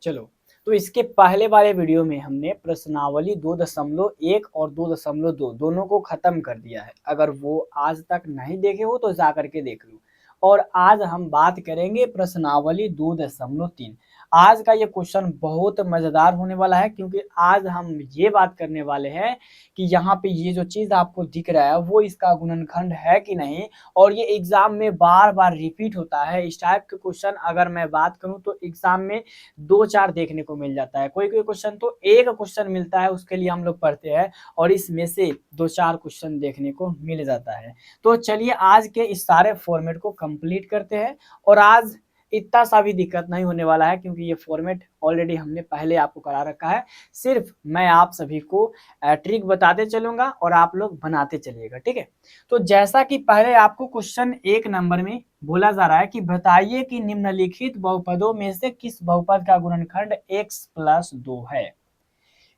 चलो, तो इसके पहले वाले वीडियो में हमने प्रश्नावली 2.1 और 2.2 दोनों को खत्म कर दिया है। अगर वो आज तक नहीं देखे हो तो जा करके देख लो। और आज हम बात करेंगे प्रश्नावली 2.3। आज का ये क्वेश्चन बहुत मजेदार होने वाला है, क्योंकि आज हम ये बात करने वाले हैं कि यहाँ पे ये जो चीज आपको दिख रहा है वो इसका गुणनखंड है कि नहीं। और ये एग्जाम में बार बार रिपीट होता है। इस टाइप के क्वेश्चन अगर मैं बात करूं तो एग्जाम में 2-4 देखने को मिल जाता है। कोई कोई क्वेश्चन तो एक क्वेश्चन मिलता है, उसके लिए हम लोग पढ़ते हैं और इसमें से 2-4 क्वेश्चन देखने को मिल जाता है। तो चलिए आज के इस सारे फॉर्मेट को कंप्लीट करते हैं। और आज इतना सा भी दिक्कत नहीं होने वाला है, क्योंकि ये फॉर्मेट ऑलरेडी हमने पहले आपको करा रखा है। सिर्फ मैं आप सभी को ट्रिक बताते चलूंगा और आप लोग बनाते चलिएगा, ठीक है। तो जैसा कि पहले आपको क्वेश्चन 1 नंबर में बोला जा रहा है कि बताइए कि निम्नलिखित बहुपदों में से किस बहुपद का गुणनखंड x+2 है।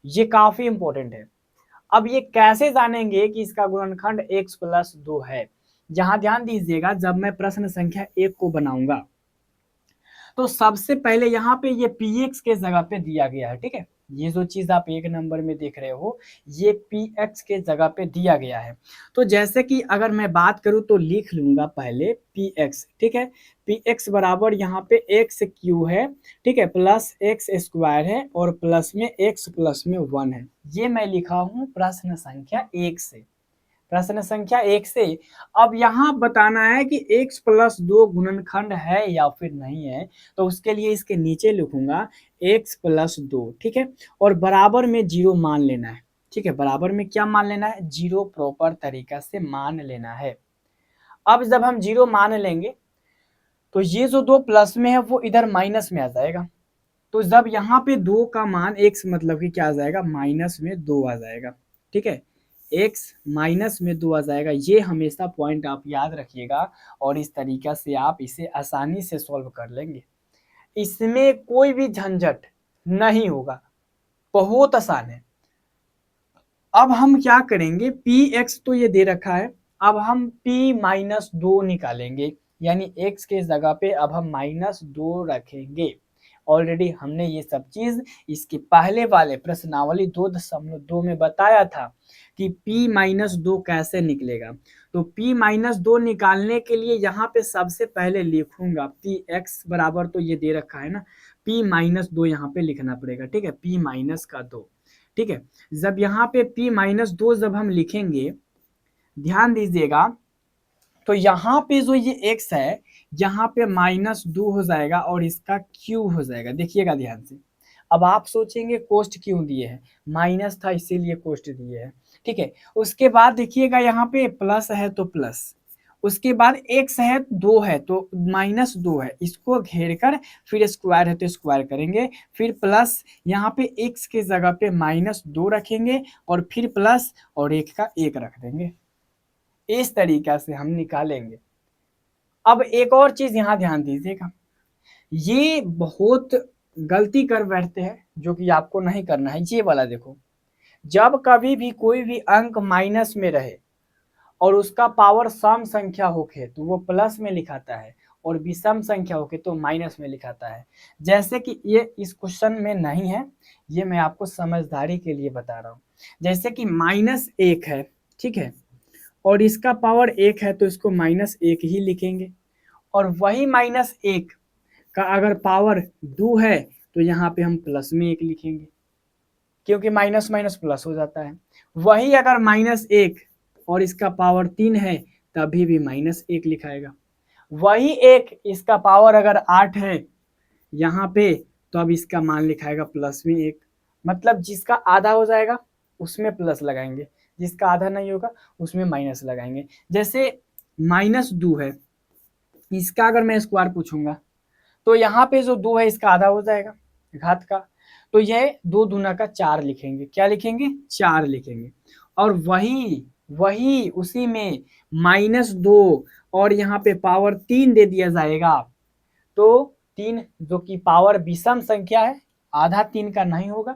ये काफी इंपॉर्टेंट है। अब ये कैसे जानेंगे कि इसका गुणनखंड x+2 है। जहां ध्यान दीजिएगा, जब मैं प्रश्न संख्या 1 को बनाऊंगा तो सबसे पहले यहाँ पे ये px के जगह पे दिया गया है, ठीक है। ये जो चीज आप 1 नंबर में देख रहे हो ये px के जगह पे दिया गया है। तो जैसे कि अगर मैं बात करूं तो लिख लूंगा पहले px, ठीक है। px बराबर यहाँ पे x³ है, ठीक है, प्लस x² है और प्लस में x प्लस में 1 है। ये मैं लिखा हूं प्रश्न संख्या 1 से। प्रश्न संख्या 1 से अब यहाँ बताना है कि x+2 गुणनखंड है या फिर नहीं है। तो उसके लिए इसके नीचे लिखूंगा x+2, ठीक है, और बराबर में 0 मान लेना है, ठीक है। बराबर में क्या मान लेना है? 0 प्रॉपर तरीका से मान लेना है। अब जब हम 0 मान लेंगे तो ये जो 2 प्लस में है वो इधर माइनस में आ जाएगा। तो जब यहाँ पे 2 का मान x मतलब कि क्या आ जाएगा? माइनस में 2 आ जाएगा, ठीक है। x माइनस में 2 आ जाएगा। ये हमेशा पॉइंट आप याद रखिएगा और इस तरीका से आप इसे आसानी से सॉल्व कर लेंगे। इसमें कोई भी झंझट नहीं होगा, बहुत आसान है। अब हम क्या करेंगे, px तो ये दे रखा है, अब हम p-2 निकालेंगे, यानी x के जगह पे अब हम -2 रखेंगे। ऑलरेडी हमने ये सब चीज इसके पहले वाले प्रश्नावली 2.2 में बताया था कि p-2 कैसे निकलेगा। तो p-2 निकालने के लिए यहाँ पे सबसे पहले लिखूंगा px बराबर, तो ये दे रखा है ना, p-2 यहाँ पे लिखना पड़ेगा, ठीक है, p-2, ठीक है। जब यहाँ पे p-2 जब हम लिखेंगे, ध्यान दीजिएगा, तो यहाँ पे जो ये x है यहाँ पे -2 हो जाएगा और इसका q हो जाएगा। देखिएगा ध्यान से। अब आप सोचेंगे कोष्ट क्यों दिए हैं? माइनस था इसीलिए कोष्ट दिए हैं, ठीक है। उसके बाद देखिएगा यहाँ पे प्लस है तो प्लस, उसके बाद x है 2 है तो -2 है, इसको घेर कर फिर स्क्वायर है तो स्क्वायर करेंगे, फिर प्लस यहाँ पे x के जगह पे -2 रखेंगे और फिर प्लस और 1 का 1 रख देंगे। इस तरीका से हम निकालेंगे। अब एक और चीज यहाँ ध्यान दीजिएगा, ये बहुत गलती कर बैठते हैं जो कि आपको नहीं करना है। ये वाला देखो, जब कभी भी कोई भी अंक माइनस में रहे और उसका पावर सम संख्या होके तो वो प्लस में लिखाता है और विषम संख्या होके तो माइनस में लिखाता है। जैसे कि ये इस क्वेश्चन में नहीं है, ये मैं आपको समझदारी के लिए बता रहा हूँ। जैसे कि -1 है, ठीक है, और इसका पावर 1 है तो इसको -1 ही लिखेंगे। और वही -1 का अगर पावर 2 है तो यहाँ पे हम प्लस में 1 लिखेंगे, क्योंकि माइनस माइनस प्लस हो जाता है। वही अगर -1 और इसका पावर 3 है तभी भी -1 लिखाएगा। वही 1 इसका पावर अगर 8 है यहाँ पे तो अब इसका मान लिखाएगा प्लस में 1। मतलब जिसका आधा हो जाएगा उसमें प्लस लगाएंगे, जिसका आधा नहीं होगा उसमें माइनस लगाएंगे। जैसे -2 है, इसका अगर मैं स्क्वायर पूछूंगा तो यहाँ पे जो 2 है इसका आधा हो जाएगा घात का, तो यह 2 दूना का 4 लिखेंगे। क्या लिखेंगे? 4 लिखेंगे। और वही वही उसी में -2 और यहाँ पे पावर 3 दे दिया जाएगा, तो 3 जो कि पावर विषम संख्या है, आधा 3 का नहीं होगा,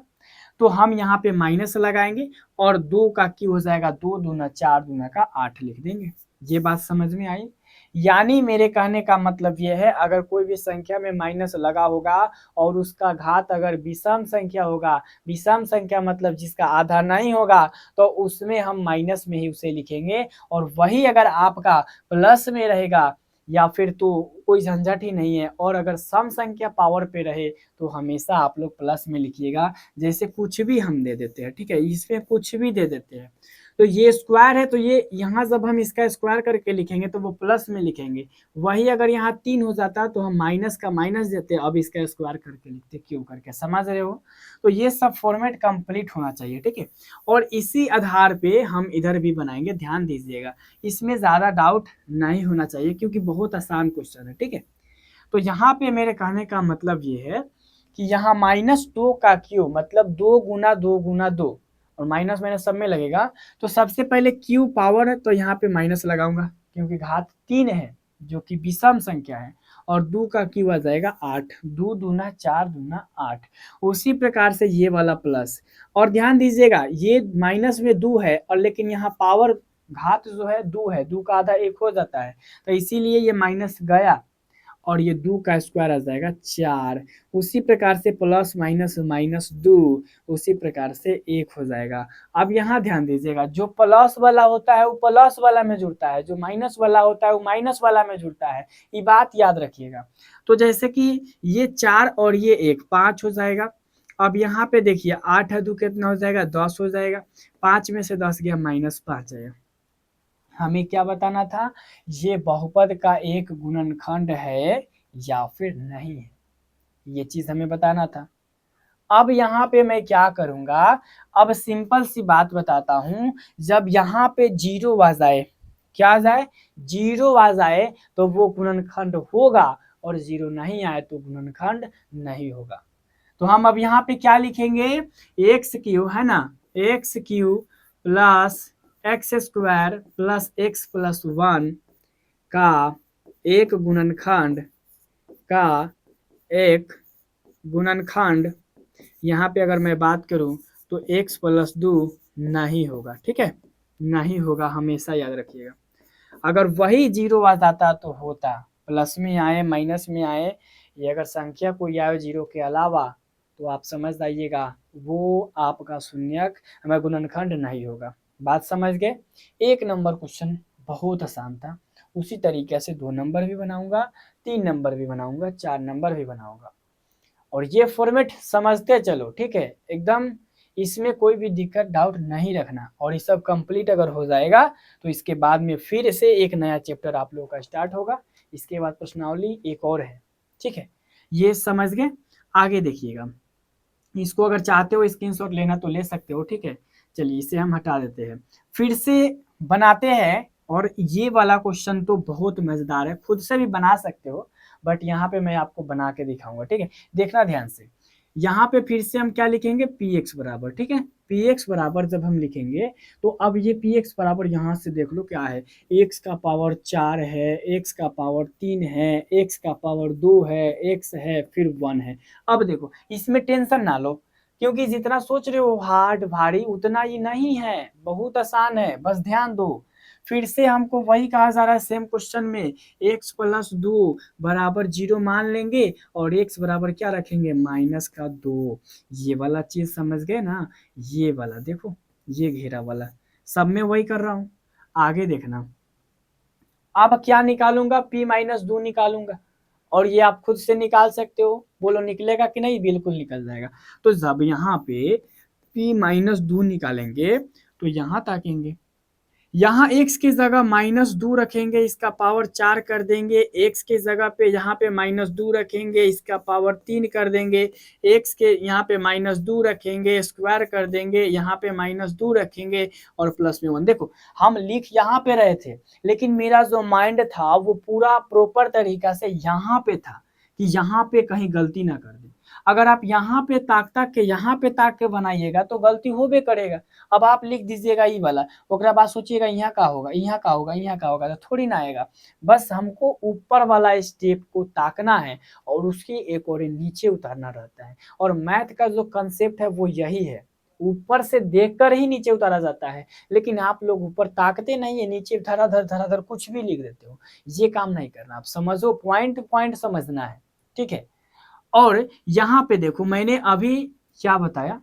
तो हम यहाँ पे माइनस लगाएंगे और 2 का क्यू हो जाएगा 2 दूना 4 दूना का 8 लिख देंगे। ये बात समझ में आई? यानी मेरे कहने का मतलब ये है, अगर कोई भी संख्या में माइनस लगा होगा और उसका घात अगर विषम संख्या होगा, विषम संख्या मतलब जिसका आधा नहीं होगा, तो उसमें हम माइनस में ही उसे लिखेंगे। और वही अगर आपका प्लस में रहेगा या फिर तो कोई झंझट ही नहीं है। और अगर सम संख्या पावर पे रहे तो हमेशा आप लोग प्लस में लिखिएगा। जैसे कुछ भी हम दे देते हैं, ठीक है, इसमें कुछ भी दे देते हैं, तो ये स्क्वायर है तो ये यहाँ जब हम इसका स्क्वायर करके लिखेंगे तो वो प्लस में लिखेंगे। वही अगर यहाँ 3 हो जाता तो हम माइनस का माइनस देते, अब इसका स्क्वायर करके लिखते क्यों करके, समझ रहे हो। तो ये सब फॉर्मेट कंप्लीट होना चाहिए, ठीक है। और इसी आधार पे हम इधर भी बनाएंगे, ध्यान दीजिएगा, इसमें ज़्यादा डाउट नहीं होना चाहिए क्योंकि बहुत आसान क्वेश्चन है, ठीक है। तो यहाँ पे मेरे कहने का मतलब ये है कि यहाँ -2 का क्यू मतलब 2 गुना 2 गुना 2 और माइनस माइनस सब में लगेगा। तो सबसे पहले क्यू पावर है तो यहाँ पे माइनस लगाऊंगा क्योंकि घात 3 है जो कि विषम संख्या है। और 2 का क्यू आ जाएगा 8, 2 दूना 4 दूना 8। उसी प्रकार से ये वाला प्लस। और ध्यान दीजिएगा ये माइनस में 2 है और लेकिन यहाँ पावर घात जो है 2 है, 2 का आधा 1 हो जाता है, तो इसीलिए ये माइनस गया और ये 2 का स्क्वायर आ जाएगा 4। उसी प्रकार से प्लस माइनस माइनस 2 उसी प्रकार से 1 हो जाएगा। अब यहाँ ध्यान दीजिएगा, जो प्लस वाला होता है वो प्लस वाला में जुड़ता है, जो माइनस वाला होता है वो माइनस वाला में जुड़ता है, ये बात याद रखिएगा। तो जैसे कि ये 4 और ये 1 5 हो जाएगा। अब यहाँ पे देखिए 8 है 2 कितना हो जाएगा 10 हो जाएगा, 5 में से 10 गया -5 आएगा। हमें क्या बताना था, ये बहुपद का एक गुणनखंड है या फिर नहीं है, ये चीज हमें बताना था। अब यहाँ पे मैं क्या करूंगा, अब सिंपल सी बात बताता हूं, जब यहाँ पे 0 आ जाए, क्या आ जाए 0 आ जाए तो वो गुणनखंड होगा और 0 नहीं आए तो गुणनखंड नहीं होगा। तो हम अब यहाँ पे क्या लिखेंगे, एक्स क्यू है ना, x Q plus x square plus x plus 1 का एक गुणनखंड का एक गुणनखंड। यहाँ पे अगर मैं बात करूँ तो x प्लस 2 नहीं होगा, ठीक है, नहीं होगा, हमेशा याद रखिएगा। अगर वही 0 आ जाता तो होता, प्लस में आए माइनस में आए, ये अगर संख्या कोई आए 0 के अलावा तो आप समझ जाइएगा वो आपका शून्यक हमें गुणनखंड नहीं होगा। बात समझ गए। 1 नंबर क्वेश्चन बहुत आसान था। उसी तरीके से 2 नंबर भी बनाऊंगा, 3 नंबर भी बनाऊंगा, 4 नंबर भी बनाऊंगा। और ये फॉर्मेट समझते चलो, ठीक है, एकदम इसमें कोई भी दिक्कत डाउट नहीं रखना। और ये सब कंप्लीट अगर हो जाएगा तो इसके बाद में फिर से एक नया चैप्टर आप लोगों का स्टार्ट होगा। इसके बाद प्रश्नावली एक और है, ठीक है, ये समझ गए। आगे देखिएगा, इसको अगर चाहते हो स्क्रीनशॉट लेना तो ले सकते हो, ठीक है। चलिए इसे हम हटा देते हैं, फिर से बनाते हैं। और ये वाला क्वेश्चन तो बहुत मजेदार है, खुद से भी बना सकते हो, बट यहाँ पे मैं आपको बना के दिखाऊंगा, ठीक है। देखना ध्यान से, यहाँ पे फिर से हम क्या लिखेंगे पी एक्स बराबर, ठीक है, पी एक्स बराबर जब हम लिखेंगे तो अब ये पी एक्स बराबर यहाँ से देख लो क्या है, एक्स का पावर 4 है, एक्स का पावर 3 है, एक्स का पावर 2 है, एक्स है फिर 1 है। अब देखो इसमें टेंशन ना लो क्योंकि जितना सोच रहे हो हार्ड भारी उतना ही नहीं है, बहुत आसान है, बस ध्यान दो। फिर से हमको वही कहा जा रहा है सेम क्वेश्चन में, x प्लस 2 बराबर 0 मान लेंगे और x बराबर क्या रखेंगे -2। ये वाला चीज समझ गए ना, ये वाला देखो, ये घेरा वाला सब में वही कर रहा हूं। आगे देखना, अब क्या निकालूंगा p-2 निकालूंगा और ये आप खुद से निकाल सकते हो, बोलो निकलेगा कि नहीं, बिल्कुल निकल जाएगा। तो जब यहाँ पे p-2 निकालेंगे तो यहाँ ताकेंगे, यहाँ x की जगह -2 रखेंगे, इसका पावर 4 कर देंगे, x की जगह पे यहाँ पे -2 रखेंगे, इसका पावर 3 कर देंगे, x के यहाँ पे -2 रखेंगे, स्क्वायर कर देंगे, यहाँ पे -2 रखेंगे और प्लस में 1। देखो हम लिख यहाँ पे रहे थे लेकिन मेरा जो माइंड था वो पूरा प्रॉपर तरीका से यहाँ पे था कि यहाँ पे कहीं गलती ना कर दे। अगर आप यहाँ पे ताक के बनाइएगा तो गलती होबे करेगा। अब आप लिख दीजिएगा ये वाला, ओकरा बाद सोचिएगा यहाँ का होगा, यहाँ का होगा, यहाँ का होगा, तो थोड़ी ना आएगा। बस हमको ऊपर वाला स्टेप को ताकना है और उसके एक और नीचे उतारना रहता है। और मैथ का जो कंसेप्ट है वो यही है, ऊपर से देखकर ही नीचे उतारा जाता है, लेकिन आप लोग ऊपर ताकते नहीं है, नीचे धराधर कुछ भी लिख देते हो। ये काम नहीं करना, आप समझो, पॉइंट पॉइंट समझना है, ठीक है। और यहाँ पे देखो मैंने अभी क्या बताया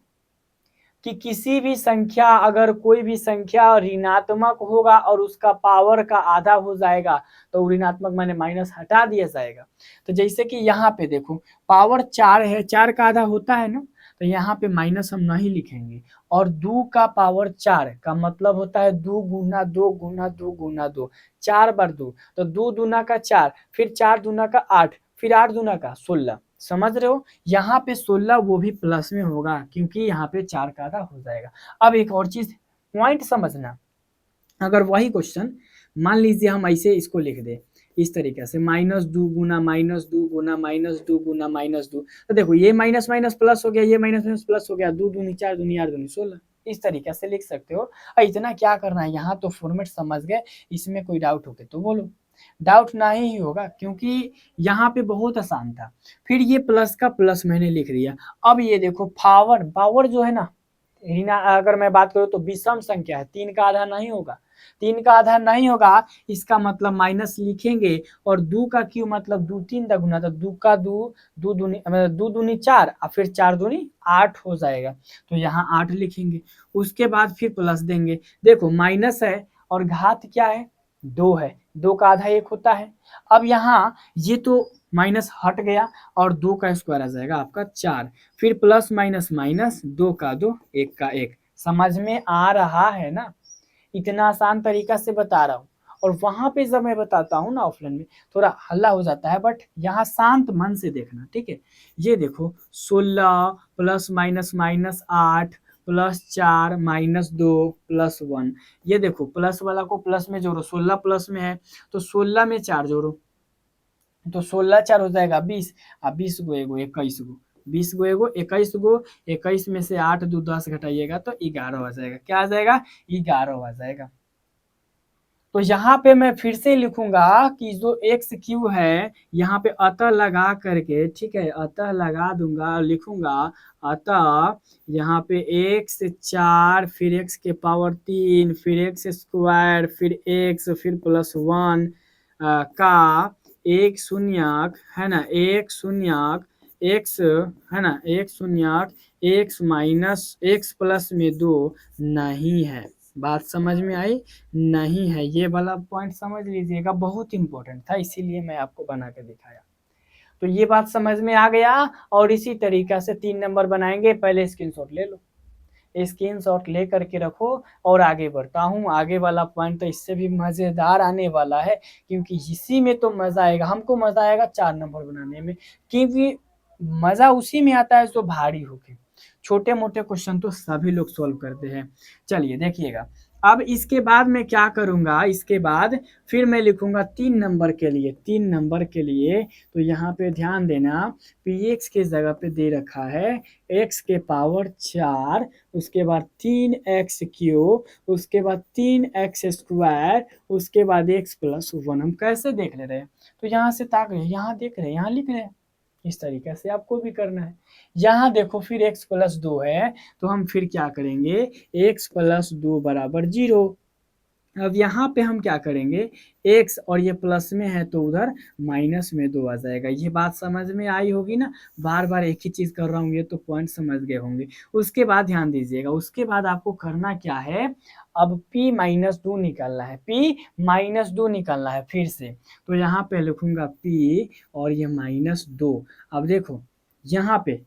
कि किसी भी संख्या, अगर कोई भी संख्या ऋणात्मक होगा और उसका पावर का आधा हो जाएगा तो ऋणात्मक माने माइनस हटा दिया जाएगा। तो जैसे कि यहाँ पे देखो पावर 4 है, 4 का आधा होता है ना, तो यहाँ पे माइनस हम नहीं लिखेंगे। और 2 का पावर 4 का मतलब होता है 2 गुना 2 गुना 2 गुना 2, 4 बार 2, तो 2 दूना का 4, फिर 4 दूना का 8, फिर 8 दूना का 16। समझ रहे हो, यहाँ पे 16 वो भी प्लस में होगा क्योंकि यहाँ पे 4 का आधा हो जाएगा। अब एक और चीज पॉइंट समझना, अगर वही क्वेश्चन मान लीजिए हम ऐसे इसको लिख दे इस तरीके से -2 गुना -2 गुना -2 गुना -2, तो देखो ये माइनस माइनस प्लस हो गया, ये माइनस माइनस प्लस हो गया, 2 दूनी 4 दूनी 8 दूनी 16, इस तरीके से लिख सकते हो। इतना क्या करना है, यहाँ तो फॉर्मेट समझ गए, इसमें कोई डाउट हो तो बोलो। डाउट नहीं ही होगा क्योंकि यहाँ पे बहुत आसान था। फिर ये प्लस का प्लस मैंने लिख दिया। अब ये देखो पावर, पावर जो है ना, अगर मैं बात करूँ तो विषम संख्या है, 3 का आधा नहीं होगा, 3 का आधा नहीं होगा, इसका मतलब माइनस लिखेंगे। और 2 का क्यू मतलब 2 3 गुना, तो 2 का 2, 2 दूनी 2 दूनी 4 और फिर 4 दूनी 8 हो जाएगा, तो यहाँ 8 लिखेंगे। उसके बाद फिर प्लस देंगे, देखो माइनस है और घात क्या है, 2 है, 2 का आधा 1 होता है। अब यहाँ ये तो माइनस हट गया और 2 का स्क्वायर आ जाएगा आपका 4, फिर प्लस माइनस माइनस, 2 का 2, 1 का 1। समझ में आ रहा है ना, इतना आसान तरीका से बता रहा हूँ। और वहां पे जब मैं बताता हूँ ना ऑफलाइन में थोड़ा हल्ला हो जाता है, बट यहाँ शांत मन से देखना, ठीक है। ये देखो 16 plus minus minus 8 plus 4 -2 plus 1, ये देखो प्लस वाला को प्लस में जोड़ो, 16 प्लस में है तो 16 में 4 जोड़ो, तो 16 4 हो जाएगा 20, और 20 गो एगो 21 गो, 20 गो एगो 21 गो, 21 में से 8 2 10 घटाइएगा तो 11 आ जाएगा। क्या आ जाएगा, 11 आ जाएगा। तो यहाँ पे मैं फिर से लिखूंगा कि जो एक्स क्यू है यहाँ पे अतः लगा करके, ठीक है, अतः लगा दूंगा, लिखूंगा अतः यहाँ पे एक्स 4 फिर एक्स के पावर 3 फिर एक्स स्क्वायर फिर एक्स फिर प्लस 1 का एक शून्यक है ना, एक शून्यक एक्स है ना, एक शून्यक एक्स माइनस एक्स प्लस में 2 नहीं है। बात समझ में आई, नहीं है, ये वाला पॉइंट समझ लीजिएगा, बहुत इंपॉर्टेंट था इसीलिए मैं आपको बना के दिखाया। तो ये बात समझ में आ गया। और इसी तरीका से 3 नंबर बनाएंगे, पहले स्क्रीनशॉट ले लो, स्क्रीनशॉट ले करके रखो। और आगे बढ़ता हूँ, आगे वाला पॉइंट तो इससे भी मजेदार आने वाला है, क्योंकि इसी में तो मजा आएगा, हमको मजा आएगा 4 नंबर बनाने में, क्योंकि मजा उसी में आता है जो भारी होके, छोटे मोटे क्वेश्चन तो सभी लोग सॉल्व करते हैं। चलिए देखिएगा, अब इसके बाद मैं क्या करूंगा, इसके बाद फिर मैं लिखूंगा 3 नंबर के लिए, 3 नंबर के लिए तो यहाँ पे ध्यान देना, px के जगह पे दे रखा है x के पावर 4, उसके बाद 3x क्यूब, उसके बाद 3x स्क्वायर, उसके बाद x प्लस 1। हम कैसे देख ले रहे हैं, तो यहाँ से ताक रहे हैं, यहाँ देख रहे हैं, यहाँ लिख रहे हैं, इस तरीके से आपको भी करना है। यहाँ देखो फिर x प्लस 2 है, तो हम फिर क्या करेंगे, x प्लस 2 बराबर 0। अब यहाँ पे हम क्या करेंगे, x और ये प्लस में है तो उधर माइनस में 2 आ जाएगा। ये बात समझ में आई होगी ना, बार बार एक ही चीज कर रहा हूँ, ये तो पॉइंट समझ गए होंगे। उसके बाद ध्यान दीजिएगा, उसके बाद आपको करना क्या है, अब p माइनस 2 निकालना है, p माइनस 2 निकालना है फिर से। तो यहाँ पे लिखूंगा p और ये -2। अब देखो यहाँ पे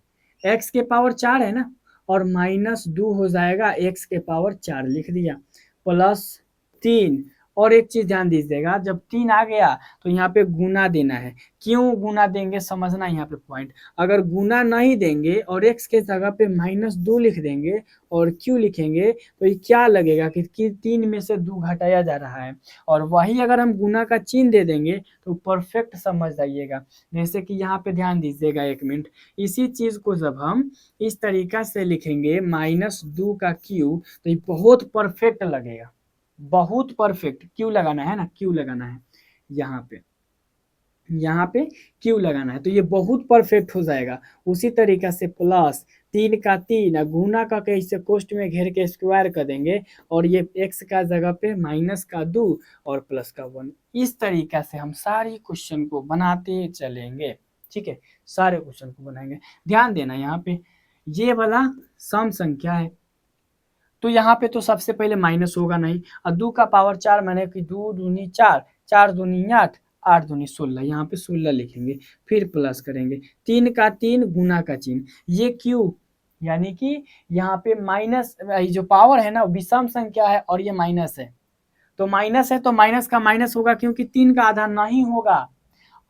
x के पावर 4 है ना, और -2 हो जाएगा x के पावर 4 लिख दिया, प्लस 3। और एक चीज ध्यान दीजिएगा, जब 3 आ गया तो यहाँ पे गुना देना है। क्यों गुना देंगे समझना यहाँ पे पॉइंट, अगर गुना नहीं देंगे और x के जगह पे -2 लिख देंगे और q लिखेंगे तो ये क्या लगेगा कि 3 में से 2 घटाया जा रहा है। और वही अगर हम गुना का चिन्ह दे देंगे तो परफेक्ट समझ जाइएगा। जैसे कि यहाँ पे ध्यान दीजिएगा 1 मिनट, इसी चीज को जब हम इस तरीका से लिखेंगे -2 का q, तो ये बहुत परफेक्ट लगेगा, बहुत परफेक्ट। क्यों लगाना है ना, क्यों लगाना है यहाँ पे, यहाँ पे क्यू लगाना है, तो ये बहुत परफेक्ट हो जाएगा। उसी तरीका से प्लस 3 का 3 गुना का इसे कोष्ट में घेर के स्क्वायर कर देंगे, और ये x का जगह पे माइनस का 2 और प्लस का 1। इस तरीका से हम सारी क्वेश्चन को बनाते चलेंगे। ठीक है, सारे क्वेश्चन को बनाएंगे। ध्यान देना, यहाँ पे ये वाला सम संख्या है, तो यहाँ पे तो सबसे पहले माइनस होगा नहीं, और 2 का पावर 4 माने कि 2 दूनी 4, 4 दूनी 8, 8 दूनी 16, यहाँ पे 16 लिखेंगे, फिर प्लस करेंगे। 3 का 3 गुना का चिन्ह, ये क्यों, यानी कि यहाँ पे माइनस, जो पावर है ना विषम संख्या है और ये माइनस है, तो माइनस है तो माइनस का माइनस होगा, क्योंकि 3 का आधा नहीं होगा।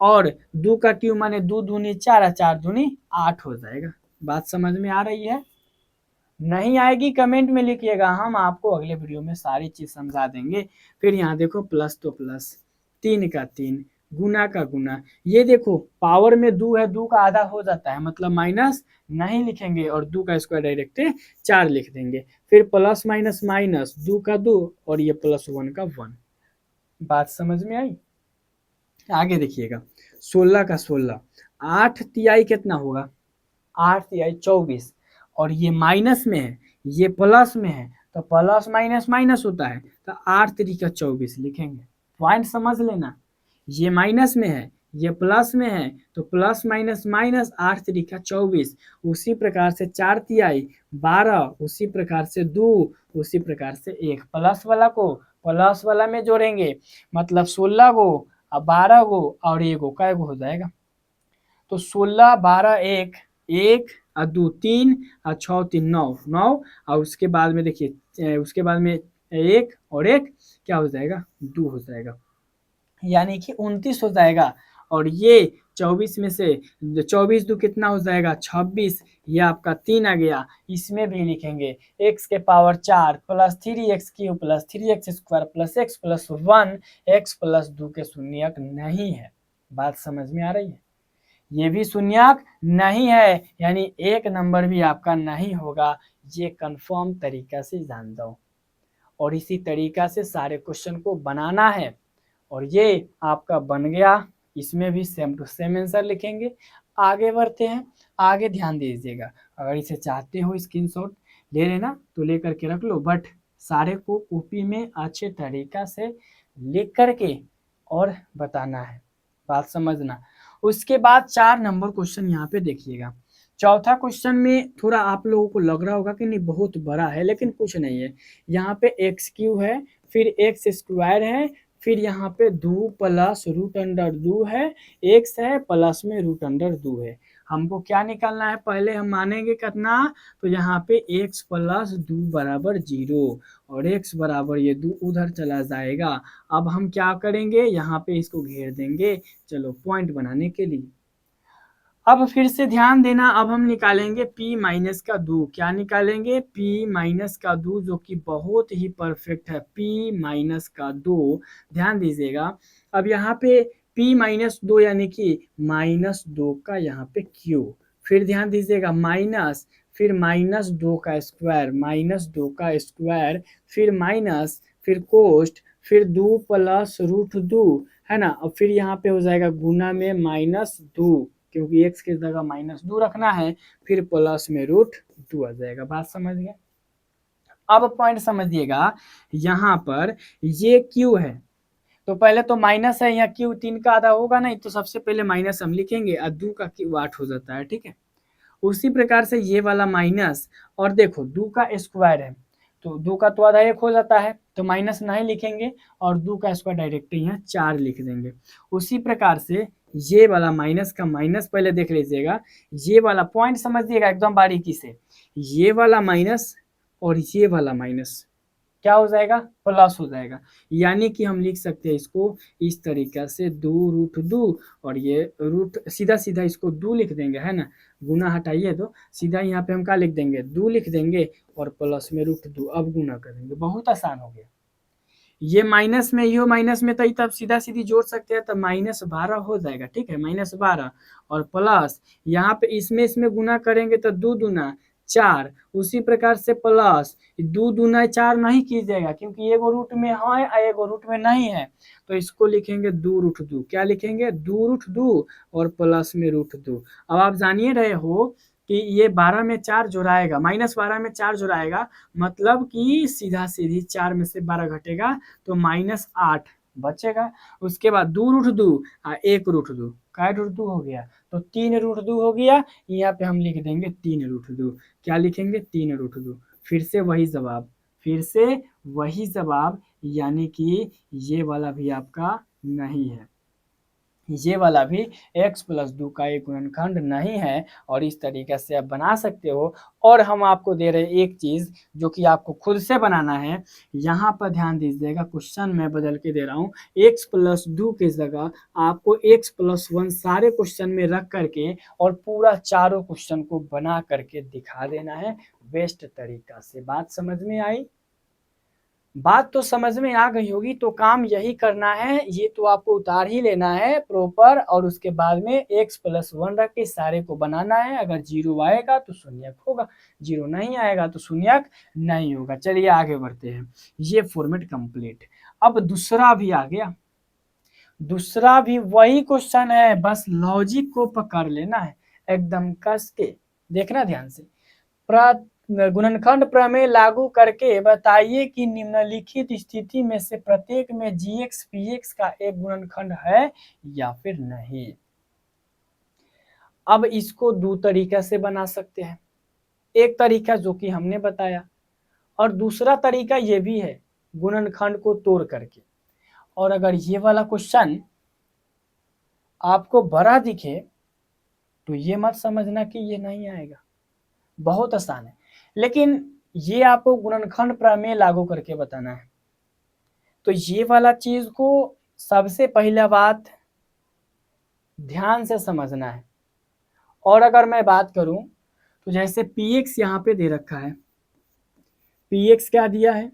और 2 का क्यू माने 2 दूनी 4, 4 दूनी 8 हो जाएगा। बात समझ में आ रही है? नहीं आएगी कमेंट में लिखिएगा, हम आपको अगले वीडियो में सारी चीज समझा देंगे। फिर यहाँ देखो प्लस तो प्लस, 3 का 3 गुना का गुना, ये देखो पावर में 2 है, 2 का आधा हो जाता है, मतलब माइनस नहीं लिखेंगे और 2 का स्क्वायर डायरेक्ट 4 लिख देंगे। फिर प्लस माइनस माइनस, 2 का 2 और ये प्लस 1 का 1। बात समझ में आई? आगे देखिएगा, 16 का 16, 8 तिहाई कितना होगा, 8 तिहाई 24, और ये माइनस में है ये प्लस में है, तो प्लस माइनस माइनस होता है, तो 8 तिरिका 24 लिखेंगे। पॉइंट समझ लेना, ये माइनस में है ये प्लस में है, तो प्लस माइनस माइनस 8 तिरिका 24। उसी प्रकार से 4 तिहाई 12, उसी प्रकार से 2, उसी प्रकार से 1। प्लस वाला को प्लस वाला में जोड़ेंगे, मतलब 16 गो और 12 गो और 1 गो, कै गो हो जाएगा, तो 16 12 1 1 और 2 3 और 6 3 9 9, और उसके बाद में देखिए उसके बाद में 1 और 1 क्या हो जाएगा, 2 हो जाएगा, यानी कि 29 हो जाएगा। और ये 24 में से 24 2 कितना हो जाएगा, 26, ये आपका 3 आ गया। इसमें भी लिखेंगे x के power 4 plus 3x cube plus 3x square plus x plus 1, x plus 2 के शून्यक नहीं है। बात समझ में आ रही है? ये भी शून्यक नहीं है, यानी एक नंबर भी आपका नहीं होगा, ये कंफर्म तरीका से जान जाओ। और इसी तरीका से सारे क्वेश्चन को बनाना है, और ये आपका बन गया। इसमें भी सेम टू सेम आंसर लिखेंगे। आगे बढ़ते हैं, आगे ध्यान दीजिएगा। अगर इसे चाहते हो स्क्रीनशॉट ले लेना तो ले करके रख लो, बट सारे को कॉपी में अच्छे तरीका से लिख करके और बताना है। बात समझना। उसके बाद 4 नंबर क्वेश्चन यहाँ पे देखिएगा। चौथा क्वेश्चन में थोड़ा आप लोगों को लग रहा होगा कि नहीं बहुत बड़ा है, लेकिन कुछ नहीं है। यहाँ पे एक्स क्यू है, फिर एक्स स्क्वायर है, फिर यहाँ पे 2 प्लस रूट अंडर 2 है, एक्स है प्लस में रूट अंडर 2 है। हमको क्या निकालना है, पहले हम मानेंगे कितना, तो यहाँ पे x प्लस 2 बराबर 0, और x बराबर ये 2 उधर चला जाएगा। अब हम क्या करेंगे, यहाँ पे इसको घेर देंगे, चलो पॉइंट बनाने के लिए। अब फिर से ध्यान देना, अब हम निकालेंगे p माइनस का 2। क्या निकालेंगे, p माइनस का 2, जो कि बहुत ही परफेक्ट है, p माइनस का 2। ध्यान दीजिएगा, अब यहाँ पे p माइनस 2 यानी कि माइनस 2 का यहाँ पे q, फिर ध्यान दीजिएगा माइनस, फिर माइनस 2 का स्क्वायर, माइनस 2 का स्क्वायर, फिर माइनस, फिर कोस्ट, फिर 2 प्लस रूट 2 है ना, और फिर यहाँ पे हो जाएगा गुना में माइनस 2, क्योंकि x की जगह माइनस 2 रखना है, फिर प्लस में रूट 2 आ जाएगा। बात समझ गए? अब पॉइंट समझिएगा, यहाँ पर ये q है, तो पहले तो माइनस है, यहाँ q 3 का आधा होगा नहीं, तो सबसे पहले माइनस हम लिखेंगे, और 2 का q 8 हो जाता है। ठीक है, उसी प्रकार से ये वाला माइनस, और देखो 2 का स्क्वायर है, तो 2 का तो आधा 1 हो जाता है, तो माइनस नहीं लिखेंगे, और 2 का स्क्वायर डायरेक्ट यहाँ 4 लिख देंगे। उसी प्रकार से ये वाला माइनस का माइनस पहले देख लीजिएगा, ये वाला पॉइंट समझिएगा एकदम बारीकी से, ये वाला माइनस और ये वाला माइनस क्या हो जाएगा, प्लस हो जाएगा। यानी कि हम लिख सकते हैं इसको इस तरीका से 2 रूट 2, और ये रूट सीधा सीधा इसको 2 लिख देंगे, है ना, गुना हटाइए तो सीधा यहाँ पे हम क्या लिख देंगे, 2 लिख देंगे, और प्लस में रूट 2, अब गुना करेंगे, बहुत आसान हो गया। ये माइनस में, यो माइनस में, तो तब सीधा सीधी जोड़ सकते हैं, तब -12 हो जाएगा। ठीक है, -12 और प्लस यहाँ पे इसमें गुना करेंगे तो 2 दूना 4, उसी प्रकार से प्लस 2 दूना 4 नहीं कीजिएगा क्योंकि एगो रूट में है और एगो रूट में नहीं है, तो इसको लिखेंगे 2√2। क्या लिखेंगे? 2√2 और प्लस में √2। अब आप जानिए रहे हो कि ये 12 में 4 जुड़ाएगा, -12 में 4 जुड़ाएगा, मतलब कि सीधा सीधी 4 में से 12 घटेगा तो -8 बचेगा। उसके बाद 2√2 और 1√2, क्या √2 हो गया? तो 3√2 हो गया। यहाँ पे हम लिख देंगे 3√2। क्या लिखेंगे? 3√2। फिर से वही जवाब, फिर से वही जवाब, यानी कि ये वाला भी आपका नहीं है, ये वाला भी x+2 का एक गुणनखंड नहीं है। और इस तरीके से आप बना सकते हो। और हम आपको दे रहे एक चीज़ जो कि आपको खुद से बनाना है। यहाँ पर ध्यान दीजिएगा, क्वेश्चन मैं बदल के दे रहा हूँ। x+2 की जगह आपको x+1 सारे क्वेश्चन में रख करके और पूरा चारों क्वेश्चन को बना करके दिखा देना है बेस्ट तरीका से। बात समझ में आई? बात तो समझ में आ गई होगी। तो काम यही करना है, ये तो आपको उतार ही लेना है प्रॉपर और उसके बाद में x+1 रख के सारे को बनाना है। अगर 0 आएगा तो शून्यक होगा, 0 नहीं आएगा तो शून्यक नहीं होगा। चलिए आगे बढ़ते हैं। ये फॉर्मेट कंप्लीट। अब दूसरा भी आ गया, दूसरा भी वही क्वेश्चन है, बस लॉजिक को पकड़ लेना है एकदम कस के। देखना ध्यान से। गुणनखंड प्रमेय लागू करके बताइए कि निम्नलिखित स्थिति में से प्रत्येक में gx px का एक गुणनखंड है या फिर नहीं। अब इसको दो तरीके से बना सकते हैं। एक तरीका जो कि हमने बताया और दूसरा तरीका ये भी है गुणनखंड को तोड़ करके। और अगर ये वाला क्वेश्चन आपको बड़ा दिखे तो ये मत समझना कि ये नहीं आएगा, बहुत आसान है। लेकिन ये आपको गुणनखंड प्रमेय लागू करके बताना है। तो ये वाला चीज को सबसे पहला बात ध्यान से समझना है। और अगर मैं बात करूं तो जैसे px यहाँ पे दे रखा है, px क्या दिया है?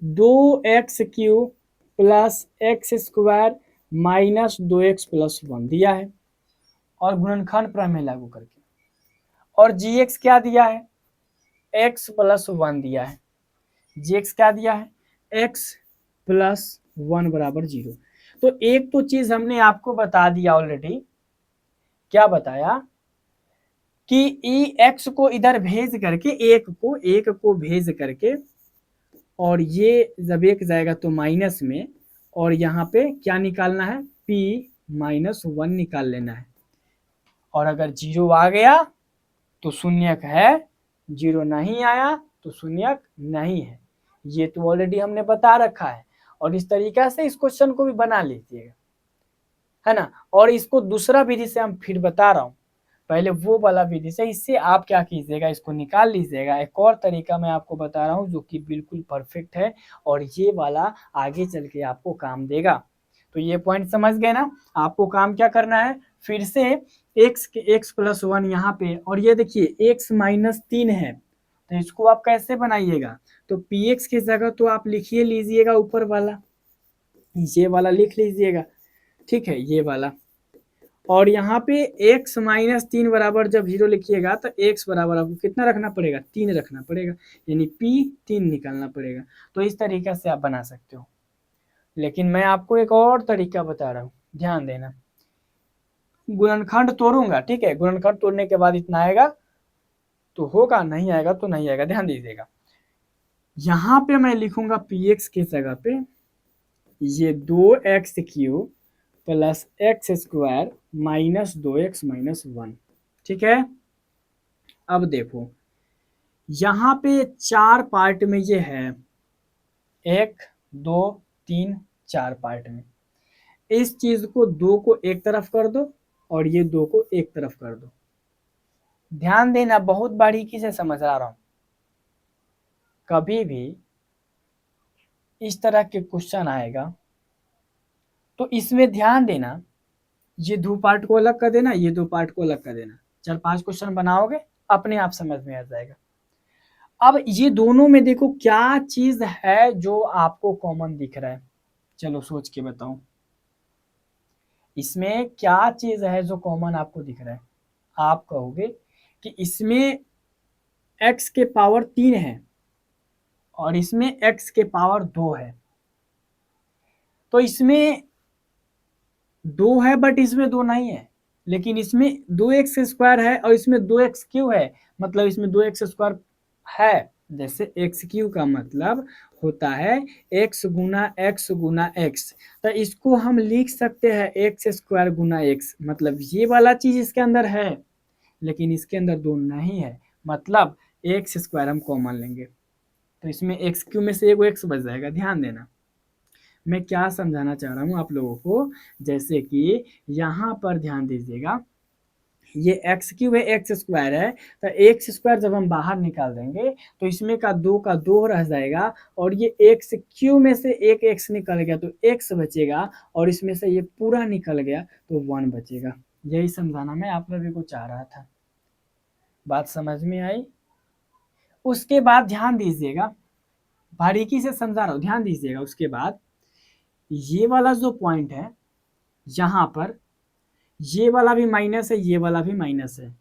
2x³ plus x² minus 2x+1 दिया है और गुणनखंड प्रमेय लागू करके। और gx क्या दिया है? x+1 दिया है। gx क्या दिया है? x+1 बराबर 0। तो एक तो चीज हमने आपको बता दिया ऑलरेडी। क्या बताया? कि ई एक्स को इधर भेज करके एक को भेज करके और ये जब एक जाएगा तो माइनस में, और यहाँ पे क्या निकालना है? p-1 निकाल लेना है। और अगर 0 आ गया तो शून्यक है, 0 नहीं आया तो शून्यक नहीं है। ये तो ऑलरेडी हमने बता रखा है। और इस तरीका से इस क्वेश्चन को भी बना लीजिएगा, है ना। और इसको दूसरा विधि से हम फिर बता रहा हूँ, पहले वो वाला विधि से। इससे आप क्या कीजिएगा, इसको निकाल लीजिएगा। एक और तरीका मैं आपको बता रहा हूँ जो कि बिल्कुल परफेक्ट है और ये वाला आगे चल के आपको काम देगा। तो ये पॉइंट समझ गए ना। आपको काम क्या करना है, फिर से x+1 यहाँ पे, और ये देखिए x-3 है, तो इसको आप कैसे बनाइएगा? तो px की जगह तो आप लिखिए लीजिएगा ऊपर वाला, ये वाला लिख लीजिएगा, ठीक है, ये वाला। और यहाँ पे x-3 बराबर जब 0 लिखिएगा तो x बराबर आपको कितना रखना पड़ेगा? 3 रखना पड़ेगा, यानी p 3 निकालना पड़ेगा। तो इस तरीके से आप बना सकते हो। लेकिन मैं आपको एक और तरीका बता रहा हूँ, ध्यान देना। गुणनखंड तोड़ूंगा, ठीक है, गुणनखंड तोड़ने के बाद इतना आएगा तो होगा, नहीं आएगा तो नहीं आएगा। ध्यान दीजिएगा, यहाँ पे मैं लिखूंगा px की जगह पे ये 2x³ plus x² minus 2x-1, ठीक है। अब देखो यहाँ पे 4 पार्ट में ये है, 1 2 3 4 पार्ट में। इस चीज को 2 को एक तरफ कर दो और ये 2 को एक तरफ कर दो। ध्यान देना, बहुत बारीकी से समझ आ रहा हूं। कभी भी इस तरह के क्वेश्चन आएगा तो इसमें ध्यान देना, ये 2 पार्ट को अलग कर देना, ये 2 पार्ट को अलग कर देना। 4-5 क्वेश्चन बनाओगे अपने आप समझ में आ जाएगा। अब ये दोनों में देखो क्या चीज है जो आपको कॉमन दिख रहा है, चलो सोच के बताओ। इसमें क्या चीज है जो कॉमन आपको दिख रहा है? आप कहोगे कि इसमें x के पावर 3 है और इसमें x के पावर 2 है, तो इसमें 2 है बट इसमें 2 नहीं है, लेकिन इसमें 2x² है और इसमें 2x³ है, मतलब इसमें 2x² है। जैसे x³ का मतलब होता है x गुना x गुना x, तो इसको हम लिख सकते हैं x² गुना x, मतलब ये वाला चीज इसके अंदर है लेकिन इसके अंदर 2 नहीं है, मतलब x² हम कॉमन लेंगे, तो इसमें x³ में से एक x बच जाएगा। ध्यान देना मैं क्या समझाना चाह रहा हूँ आप लोगों को, जैसे कि यहाँ पर ध्यान दीजिएगा, ये x³ है, x² है, तो x² जब हम बाहर निकाल देंगे तो इसमें का 2 का 2 रह जाएगा और ये x³ में से एक x निकल गया तो x बचेगा और इसमें से ये पूरा निकल गया तो 1 बचेगा। यही समझाना मैं आप लोगों को चाह रहा था। बात समझ में आई? उसके बाद ध्यान दीजिएगा, बारीकी से समझा रहा हूँ, ध्यान दीजिएगा। उसके बाद ये वाला जो पॉइंट है यहाँ पर, ये वाला भी माइनस है, ये वाला भी माइनस है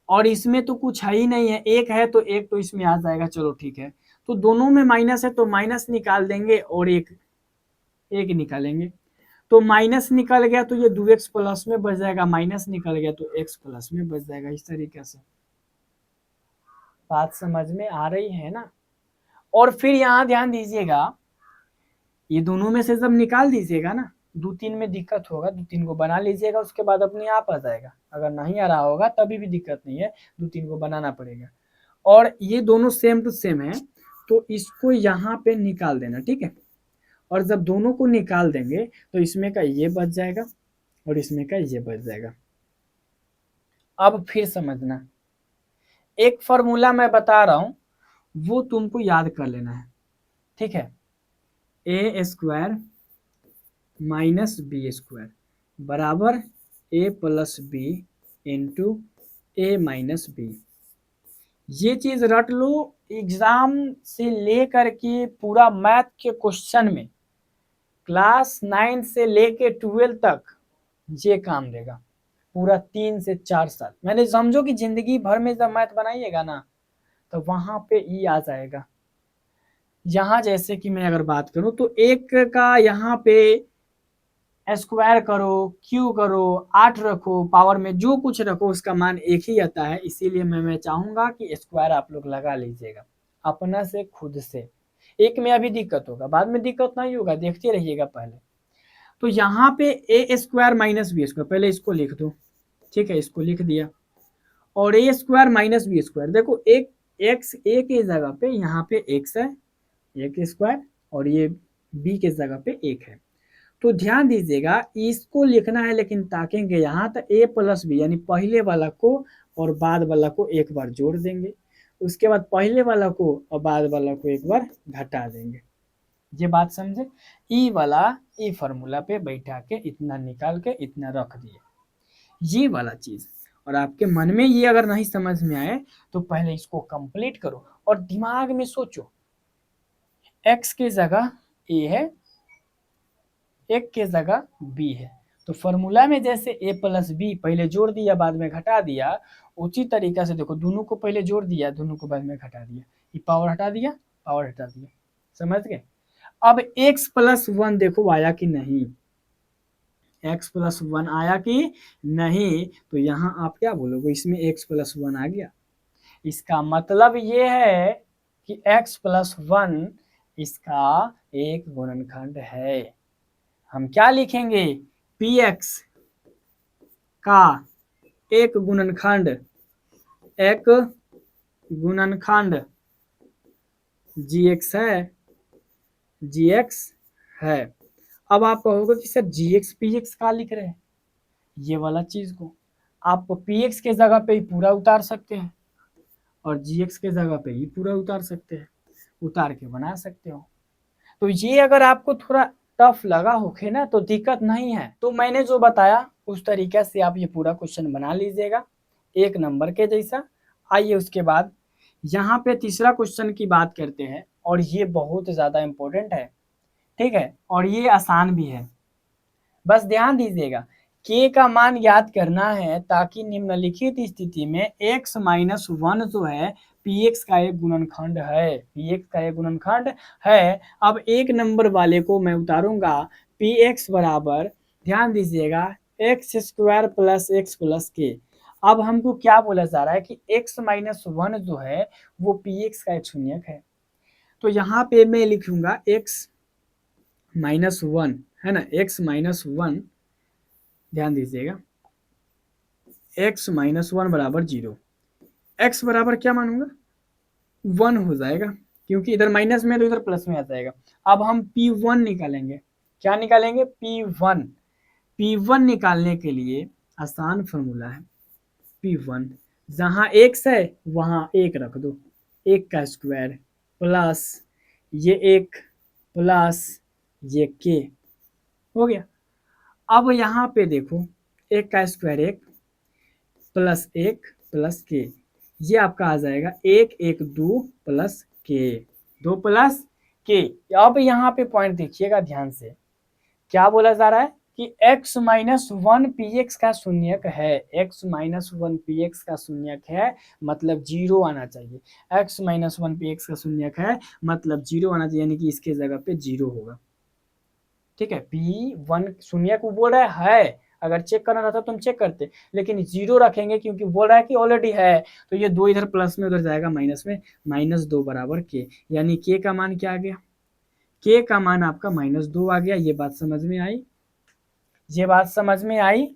और इसमें तो कुछ है ही नहीं है, एक है तो एक तो इसमें आ जाएगा, चलो ठीक है। तो दोनों में माइनस है तो माइनस निकाल देंगे और एक निकालेंगे, तो माइनस निकल गया तो ये 2x प्लस में बच जाएगा, माइनस निकल गया तो x प्लस में बच जाएगा। इस तरीके से बात समझ में आ रही है ना? और फिर यहाँ ध्यान दीजिएगा, ये दोनों में से जब निकाल दीजिएगा ना, 2-3 में दिक्कत होगा, 2-3 को बना लीजिएगा, उसके बाद अपने आप आ जाएगा। अगर नहीं आ रहा होगा तभी भी दिक्कत नहीं है, 2-3 को बनाना पड़ेगा। और ये दोनों सेम टू सेम है तो इसको यहाँ पे निकाल देना, ठीक है। और जब दोनों को निकाल देंगे तो इसमें का ये बच जाएगा और इसमें का ये बच जाएगा। अब फिर समझना, एक फॉर्मूला मैं बता रहा हूँ वो तुमको याद कर लेना है, ठीक है। a² माइनस b² बराबर a plus B into a minus B. ये चीज रट लो, एग्जाम से लेकर के पूरा मैथ के क्वेश्चन में क्लास 9 से लेके 12 तक ये काम देगा, पूरा 3 से 4 साल। मैंने समझो कि जिंदगी भर में जब मैथ बनाइएगा ना तो वहां पे ई आ जाएगा। यहाँ जैसे कि मैं अगर बात करूं तो एक का यहाँ पे स्क्वायर करो, क्यू करो, 8 रखो, पावर में जो कुछ रखो उसका मान एक ही आता है। इसीलिए मैं चाहूंगा कि स्क्वायर आप लोग लगा लीजिएगा अपना से, खुद से। एक में अभी दिक्कत होगा, बाद में दिक्कत नहीं होगा, देखते रहिएगा पहले। तो यहाँ पे a² माइनस b², पहले इसको लिख दो, ठीक है, इसको लिख दिया। और a² माइनस b², देखो एक x a के जगह पे यहाँ पे x है, a² और ये b के जगह पे 1 है। तो ध्यान दीजिएगा इसको लिखना है, लेकिन ताकेंगे यहाँ तो a प्लस बी, यानी पहले वाला को और बाद वाला को एक बार जोड़ देंगे, उसके बाद पहले वाला को और बाद वाला को एक बार घटा देंगे। ये बात समझे? ई वाला ई फॉर्मूला पे बैठा के इतना निकाल के इतना रख दिए, ये वाला चीज। और आपके मन में ये अगर नहीं समझ में आए तो पहले इसको कंप्लीट करो और दिमाग में सोचो, x के जगह a है, एक के जगह b है, तो फॉर्मूला में जैसे a प्लस बी पहले जोड़ दिया बाद में घटा दिया, उसी तरीका से देखो दोनों को पहले जोड़ दिया, दोनों को बाद में घटा दिया, ये पावर हटा दिया, पावर हटा दिया, समझ गए? अब x प्लस 1 देखो आया कि नहीं, x प्लस 1 आया कि नहीं, तो यहाँ आप क्या बोलोगे, इसमें x प्लस 1 आ गया। इसका मतलब ये है कि x प्लस 1 इसका एक गुणनखंड है। हम क्या लिखेंगे, px का एक गुणनखंड, एक गुणनखंड gx है, gx है। अब आप कहोगे कि सर gx px का लिख रहे हैं, ये वाला चीज को आप px के जगह पे ही पूरा उतार सकते हैं और gx के जगह पे ही पूरा उतार सकते हैं, उतार के बना सकते हो। तो ये अगर आपको थोड़ा टफ लगा होके ना तो दिक्कत नहीं है, तो मैंने जो बताया उस तरीके से आप ये पूरा क्वेश्चन बना लीजिएगा एक नंबर के जैसा। आइए उसके बाद यहाँ पे तीसरा क्वेश्चन की बात करते हैं और ये बहुत ज़्यादा इम्पोर्टेंट है, ठीक है, और ये आसान भी है। बस ध्यान दीजिएगा, के का मान ज्ञात करना है ताकि निम्नलिखित स्थिति में x माइनस वन जो है px का एक गुणनखंड है, px का एक गुणनखंड है। अब एक नंबर वाले को मैं उतारूंगा, px बराबर, ध्यान दीजिएगा, x square plus x plus के। अब हमको क्या बोला जा रहा है कि x माइनस वन जो है वो px का एक शून्यक है। तो यहाँ पे मैं लिखूंगा x माइनस वन, है ना, x माइनस वन, ध्यान दीजिएगा, x माइनस वन बराबर 0। x बराबर क्या मानूंगा, 1 हो जाएगा, क्योंकि इधर माइनस में तो इधर प्लस में आ जाएगा। अब हम P1 निकालेंगे, क्या निकालेंगे, P1। P1 निकालने के लिए आसान फॉर्मूला है, P1 जहाँ x है वहाँ 1 रख दो, 1 का स्क्वायर प्लस ये 1 प्लस ये k, हो गया। अब यहाँ पे देखो, 1 का स्क्वायर 1 प्लस 1 प्लस के, ये आपका आ जाएगा 1 1 2 प्लस के, 2 प्लस के। अब यहाँ पे पॉइंट देखिएगा ध्यान से, क्या बोला जा रहा है कि x minus one P x का शून्यक है, x minus one P x का शून्यक है, मतलब 0 आना चाहिए। x minus one P x का शून्यक है मतलब 0 आना चाहिए, यानी कि इसके जगह पे 0 होगा। ठीक है, P1 शून्यक वो बोल रहा है, अगर चेक करना रहता तो हम चेक करते, लेकिन 0 रखेंगे क्योंकि बोल रहा है कि ऑलरेडी है। तो ये 2 इधर प्लस में, उधर जाएगा माइनस में, -2 बराबर के, यानी के का मान क्या आ गया, के का मान आपका -2 आ गया। ये बात समझ में आई, ये बात समझ में आई,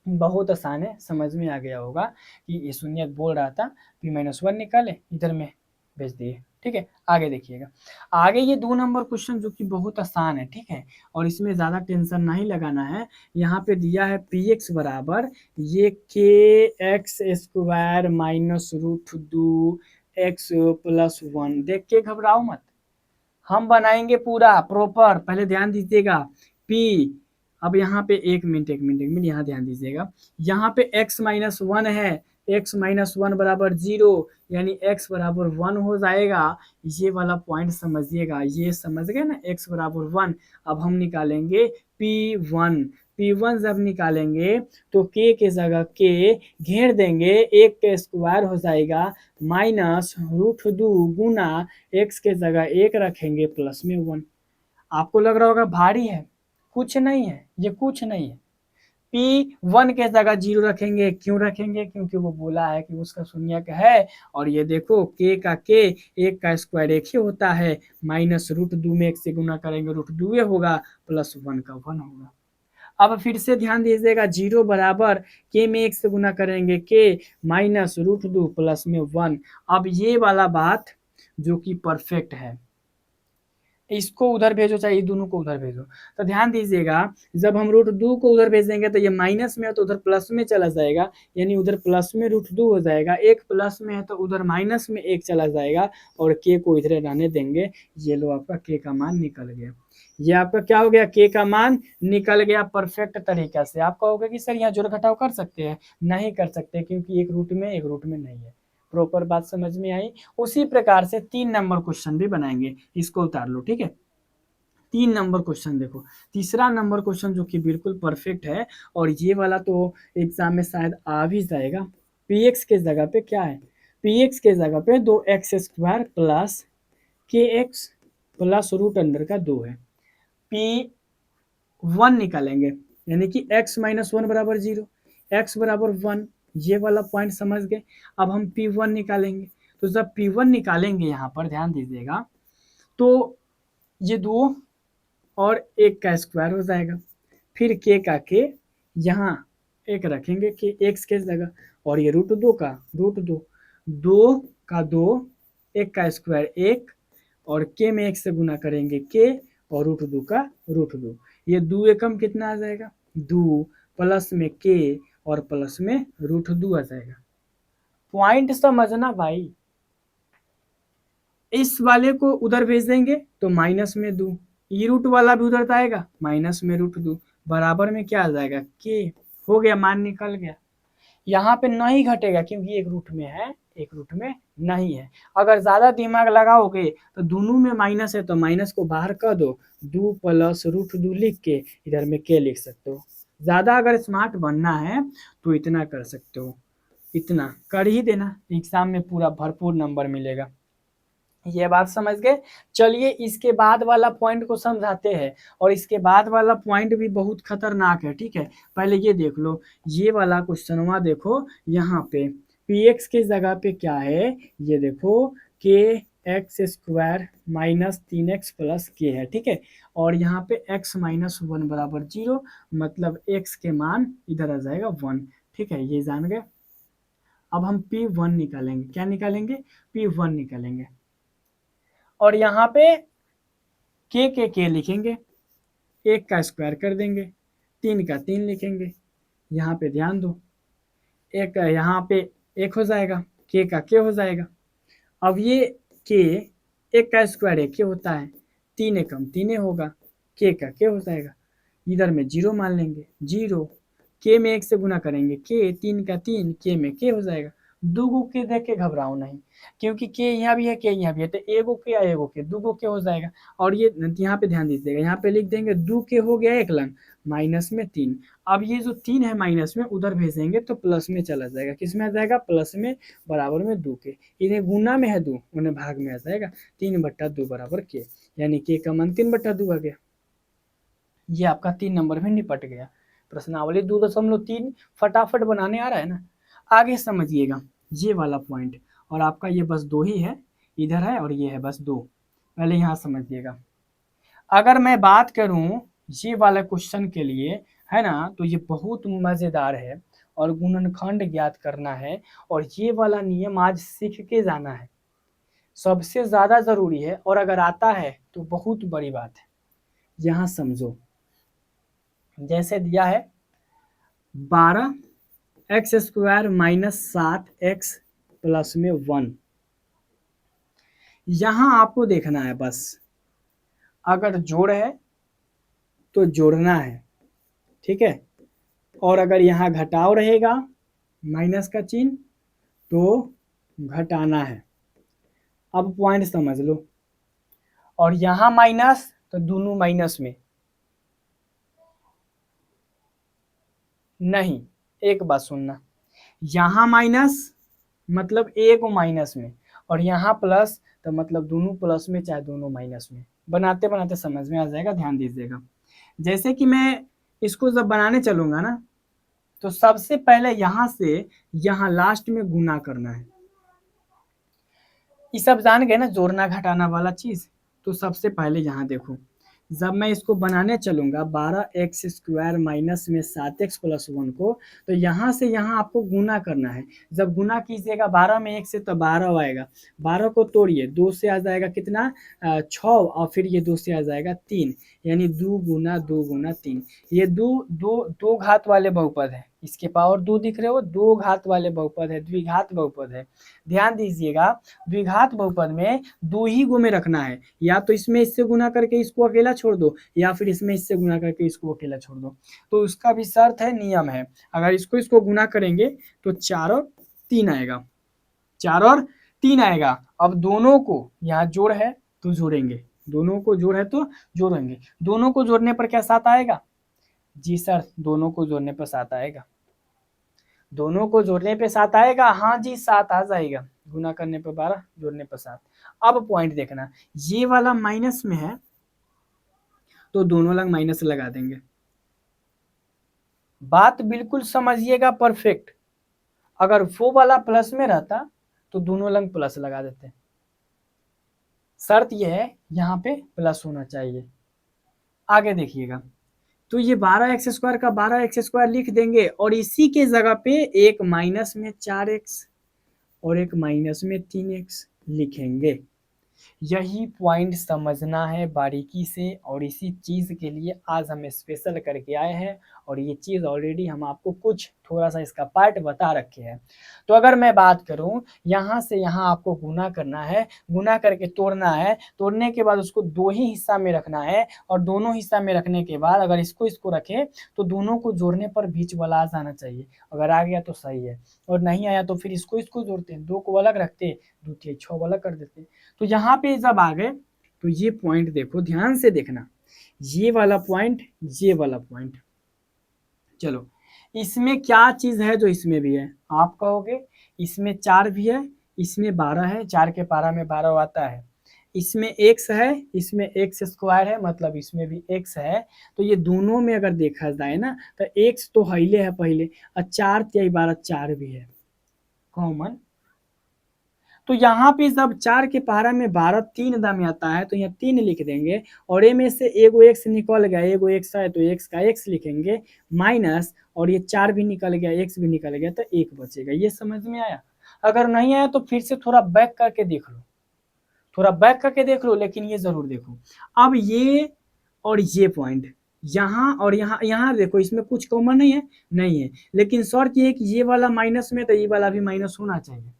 बहुत आसान है, समझ में आ गया होगा कि ये शून्यक बोल रहा था। P-1 निकाले, इधर में भेज दिए। ठीक है, आगे देखिएगा, आगे ये 2 नंबर क्वेश्चन जो कि बहुत आसान है, ठीक है, और इसमें ज़्यादा टेंशन नहीं लगाना है। यहाँ पे दिया है px बराबर ये kx square minus root 2 x plus 1। देख के घबराओ मत, हम बनाएंगे पूरा प्रॉपर, पहले ध्यान दीजिएगा। p, अब यहाँ पे एक मिनट यहाँ ध्यान दीजिएगा, यहाँ पे x माइनस वन है, x माइनस वन बराबर 0, यानी x बराबर 1 हो जाएगा। ये वाला पॉइंट समझिएगा, ये समझ गए ना, x बराबर 1। अब हम निकालेंगे P1, P1 जब निकालेंगे तो k के जगह k घेर देंगे, 1 का स्क्वायर हो जाएगा माइनस रूट 2 गुना x के जगह 1 रखेंगे प्लस में 1। आपको लग रहा होगा भारी है, कुछ नहीं है, ये कुछ नहीं है। P1 के जगह 0 रखेंगे, क्यों रखेंगे, क्योंकि वो बोला है कि उसका शून्यक है। और ये देखो k का k, 1 का स्क्वायर 1 ही होता है, माइनस रूट 2 में 1 से गुना करेंगे रूट 2 होगा, प्लस 1 का 1 होगा। अब फिर से ध्यान दीजिएगा, 0 बराबर k में 1 से गुना करेंगे k माइनस रूट 2 प्लस में 1। अब ये वाला बात जो कि परफेक्ट है, इसको उधर भेजो चाहे दोनों को उधर भेजो। तो ध्यान दीजिएगा, जब हम रूट 2 को उधर भेजेंगे तो ये माइनस में है तो उधर प्लस में चला जाएगा, यानी उधर प्लस में रूट 2 हो जाएगा, एक प्लस में है तो उधर माइनस में 1 चला जाएगा, और के को इधर रहने देंगे। ये लो आपका के का मान निकल गया, ये आपका क्या हो गया, के का मान निकल गया परफेक्ट तरीका से। आप कहोगे कि सर यहाँ जोड़ घटाव कर सकते हैं, नहीं कर सकते, क्योंकि एक रूट में नहीं है। प्रॉपर बात समझ में आई। उसी प्रकार से 3 नंबर क्वेश्चन भी बनाएंगे, इसको उतार लो, ठीक है। 3 नंबर क्वेश्चन देखो, तीसरा नंबर क्वेश्चन जो कि बिल्कुल परफेक्ट है, और ये वाला तो एग्जाम में शायद आ भी जाएगा। px के जगह पे क्या है, px के जगह पे 2x square plus kx plus root under का 2 है। P1 निकालेंगे, यानी कि x माइनस 1 बराबर 0, x बराबर 1, ये वाला पॉइंट समझ गए। अब हम P1 निकालेंगे, तो जब P1 निकालेंगे यहाँ पर ध्यान दीजिएगा, तो ये 2 और 1 का स्क्वायर हो जाएगा, फिर k का k यहाँ 1 रखेंगे कि x के जगह, और ये रूट 2 का रूट 2, 2 का 2, 1 का स्क्वायर 1, और k में 1 से गुना करेंगे k, और रूट 2 का रूट 2, ये 2 एकम कितना आ जाएगा, 2 प्लस में k और प्लस में रूट 2 आ जाएगा। पॉइंट समझना भाई, इस वाले को उधर भेज देंगे तो माइनस में 2, ये रूट वाला भी उधर आएगा, माइनस में रूट 2, बराबर में क्या आ जाएगा, के, हो गया, मान निकल गया। यहाँ पे नहीं घटेगा क्योंकि एक रूट में है, एक रूट में नहीं है। अगर ज्यादा दिमाग लगाओगे तो दोनों में माइनस है तो माइनस को बाहर कर दो, 2 प्लस रूट 2 लिख के इधर में के लिख सकते हो। ज़्यादा अगर स्मार्ट बनना है तो इतना कर सकते हो, इतना कर ही देना, एग्जाम में पूरा भरपूर नंबर मिलेगा। ये बात समझ गए। चलिए इसके बाद वाला पॉइंट को समझाते हैं, और इसके बाद वाला पॉइंट भी बहुत खतरनाक है, ठीक है। पहले ये देख लो, ये वाला क्वेश्चनवा देखो, यहाँ पे px के जगह पे क्या है, ये देखो के x square minus 3x plus के है, ठीक है। और यहाँ पे x माइनस 1 बराबर 0, मतलब x के मान इधर आ जाएगा 1, ठीक है, ये जान गए। अब हम P1 निकालेंगे, क्या निकालेंगे, P1 निकालेंगे। और यहाँ पे के लिखेंगे, एक का स्क्वायर कर देंगे, 3 का 3 लिखेंगे। यहाँ पे ध्यान दो, एक यहाँ पे एक हो जाएगा, के हो जाएगा। अब ये के एक का स्क्वायर एक के होता है, 3 एकम 3 होगा, के हो जाएगा। इधर में 0 मान लेंगे, 0 के में 1 से गुना करेंगे, के 3 का 3, के में के हो जाएगा। दो गो के देख के घबराओ नहीं, क्योंकि के यहाँ भी है, के यहाँ भी है, तो एगो के या एगो के, दो गो के हो जाएगा। और ये यहाँ पे ध्यान दीजिएगा, यहाँ पे लिख देंगे 2 के हो गया एक लंग, माइनस में 3। अब ये जो 3 है माइनस में उधर भेजेंगे तो प्लस में चला जाएगा, किस में आ जाएगा, प्लस में, बराबर में 2 के। इन्हें गुना में है 2, उन्हें भाग में आ जाएगा, 3/2 बराबर के, यानी के का मान 3/2 आ गया। ये आपका 3 नंबर में निपट गया। प्रश्नावली 2.3 फटाफट बनाने आ रहा है ना। आगे समझिएगा ये वाला पॉइंट, और आपका ये बस 2 ही है, इधर है और ये है बस 2। पहले यहाँ समझिएगा, अगर मैं बात करूँ ये वाला क्वेश्चन के लिए, है ना, तो ये बहुत मज़ेदार है, और गुणनखंड ज्ञात करना है, और ये वाला नियम आज सीख के जाना है, सबसे ज़्यादा ज़रूरी है, और अगर आता है तो बहुत बड़ी बात है। यहाँ समझो, जैसे दिया है 12x square minus 7x plus में 1, यहाँ आपको देखना है बस, अगर जोड़ है तो जोड़ना है, ठीक है, और अगर यहाँ घटाव रहेगा माइनस का चिन्ह तो घटाना है। अब पॉइंट समझ लो, और यहाँ माइनस तो दोनों माइनस में नहीं, एक बात सुनना, यहाँ माइनस मतलब एक माइनस में, और यहाँ प्लस तो मतलब दोनों प्लस में चाहे दोनों माइनस में। बनाते बनाते समझ में आ जाएगा, ध्यान दीजिएगा। जैसे कि मैं इसको जब बनाने चलूंगा ना, तो सबसे पहले यहाँ से यहाँ लास्ट में गुना करना है। ये सब जान गए ना, जोड़ना घटाना वाला चीज। तो सबसे पहले यहाँ देखो, जब मैं इसको बनाने चलूंगा 12x स्क्वायर माइनस में 7x प्लस 1 को, तो यहाँ से यहाँ आपको गुना करना है। जब गुना कीजिएगा 12 में 1 से तो 12 आएगा, 12 को तोड़िए, 2 से आ जाएगा कितना, 6, और फिर ये 2 से आ जाएगा 3, यानी 2 गुना 2 गुना 3। ये दो घात वाले बहुपद है, इसके पावर 2 दिख रहे हो, 2 घात वाले बहुपद है, द्विघात बहुपद है। ध्यान दीजिएगा, द्विघात बहुपद में 2 ही गो में रखना है, या तो इसमें इससे गुना करके इसको अकेला छोड़ दो, या फिर इसमें इससे गुना करके इसको अकेला छोड़ दो। तो उसका भी शर्त है, नियम है, अगर इसको गुना करेंगे तो 4 और 3 आएगा, 4 और 3 आएगा। अब दोनों को यहाँ जोड़ है तो जोड़ेंगे, दोनों को जोड़ है तो जोड़ेंगे, दोनों को जोड़ने पर क्या 7 आएगा, जी सर, दोनों को जोड़ने पर 7 आएगा, दोनों को जोड़ने पे 7 आएगा, हाँ जी 7 आ जाएगा, गुना करने पे 12, जोड़ने पे 7। अब पॉइंट देखना, ये वाला माइनस में है तो दोनों लंग माइनस लगा देंगे। बात बिल्कुल समझिएगा परफेक्ट। अगर वो वाला प्लस में रहता तो दोनों लंग प्लस लगा देते, शर्त यह है यहाँ पे प्लस होना चाहिए। आगे देखिएगा, तो ये 12x स्क्वायर का 12x स्क्वायर लिख देंगे, और इसी के जगह पे एक माइनस में 4x और एक माइनस में 3x लिखेंगे। यही पॉइंट समझना है बारीकी से, और इसी चीज़ के लिए आज हम स्पेशल करके आए हैं, और ये चीज़ ऑलरेडी हम आपको कुछ थोड़ा सा इसका पार्ट बता रखे हैं। तो अगर मैं बात करूं, यहाँ से यहाँ आपको गुना करना है, गुना करके तोड़ना है, तोड़ने के बाद उसको 2 ही हिस्सा में रखना है, और दोनों हिस्सा में रखने के बाद अगर इसको रखे तो दोनों को जोड़ने पर बीच वाला आ जाना चाहिए, अगर आ गया तो सही है, और नहीं आया तो फिर इसको जोड़ते हैं, 2 को अलग रखते, 2 × 6 अलग कर देते। तो यहाँ पे जब आ गए तो ये पॉइंट देखो, ध्यान से देखना, ये वाला पॉइंट, ये वाला पॉइंट, चलो इसमें क्या चीज है जो इसमें भी है, आप कहोगे इसमें 4 भी है, इसमें 12 है, 4 के पारा में 12 आता है, इसमें x है, इसमें x स्क्वायर है, मतलब इसमें भी x है। तो ये दोनों में अगर देखा जाए ना तो x तो हईले है पहले, और 4 तिहाई 12 4 भी है कॉमन। तो यहाँ पे जब 4 के पारा में 12 3 दाम आता है तो यहाँ 3 लिख देंगे, और ए में से एगो एक्स निकल गया, एगो एक्स है तो एक्स का एक्स लिखेंगे माइनस, और ये 4 भी निकल गया, एक्स भी निकल गया, तो 1 बचेगा। ये समझ में आया? अगर नहीं आया तो फिर से थोड़ा बैक करके देख लो, थोड़ा बैक करके देख लो, लेकिन ये जरूर देखो। अब ये और ये पॉइंट यहाँ और यहाँ, यहाँ देखो इसमें कुछ कॉमन नहीं है, नहीं है, लेकिन शर्त ये है कि ये वाला माइनस में तो ये वाला भी माइनस होना चाहिए,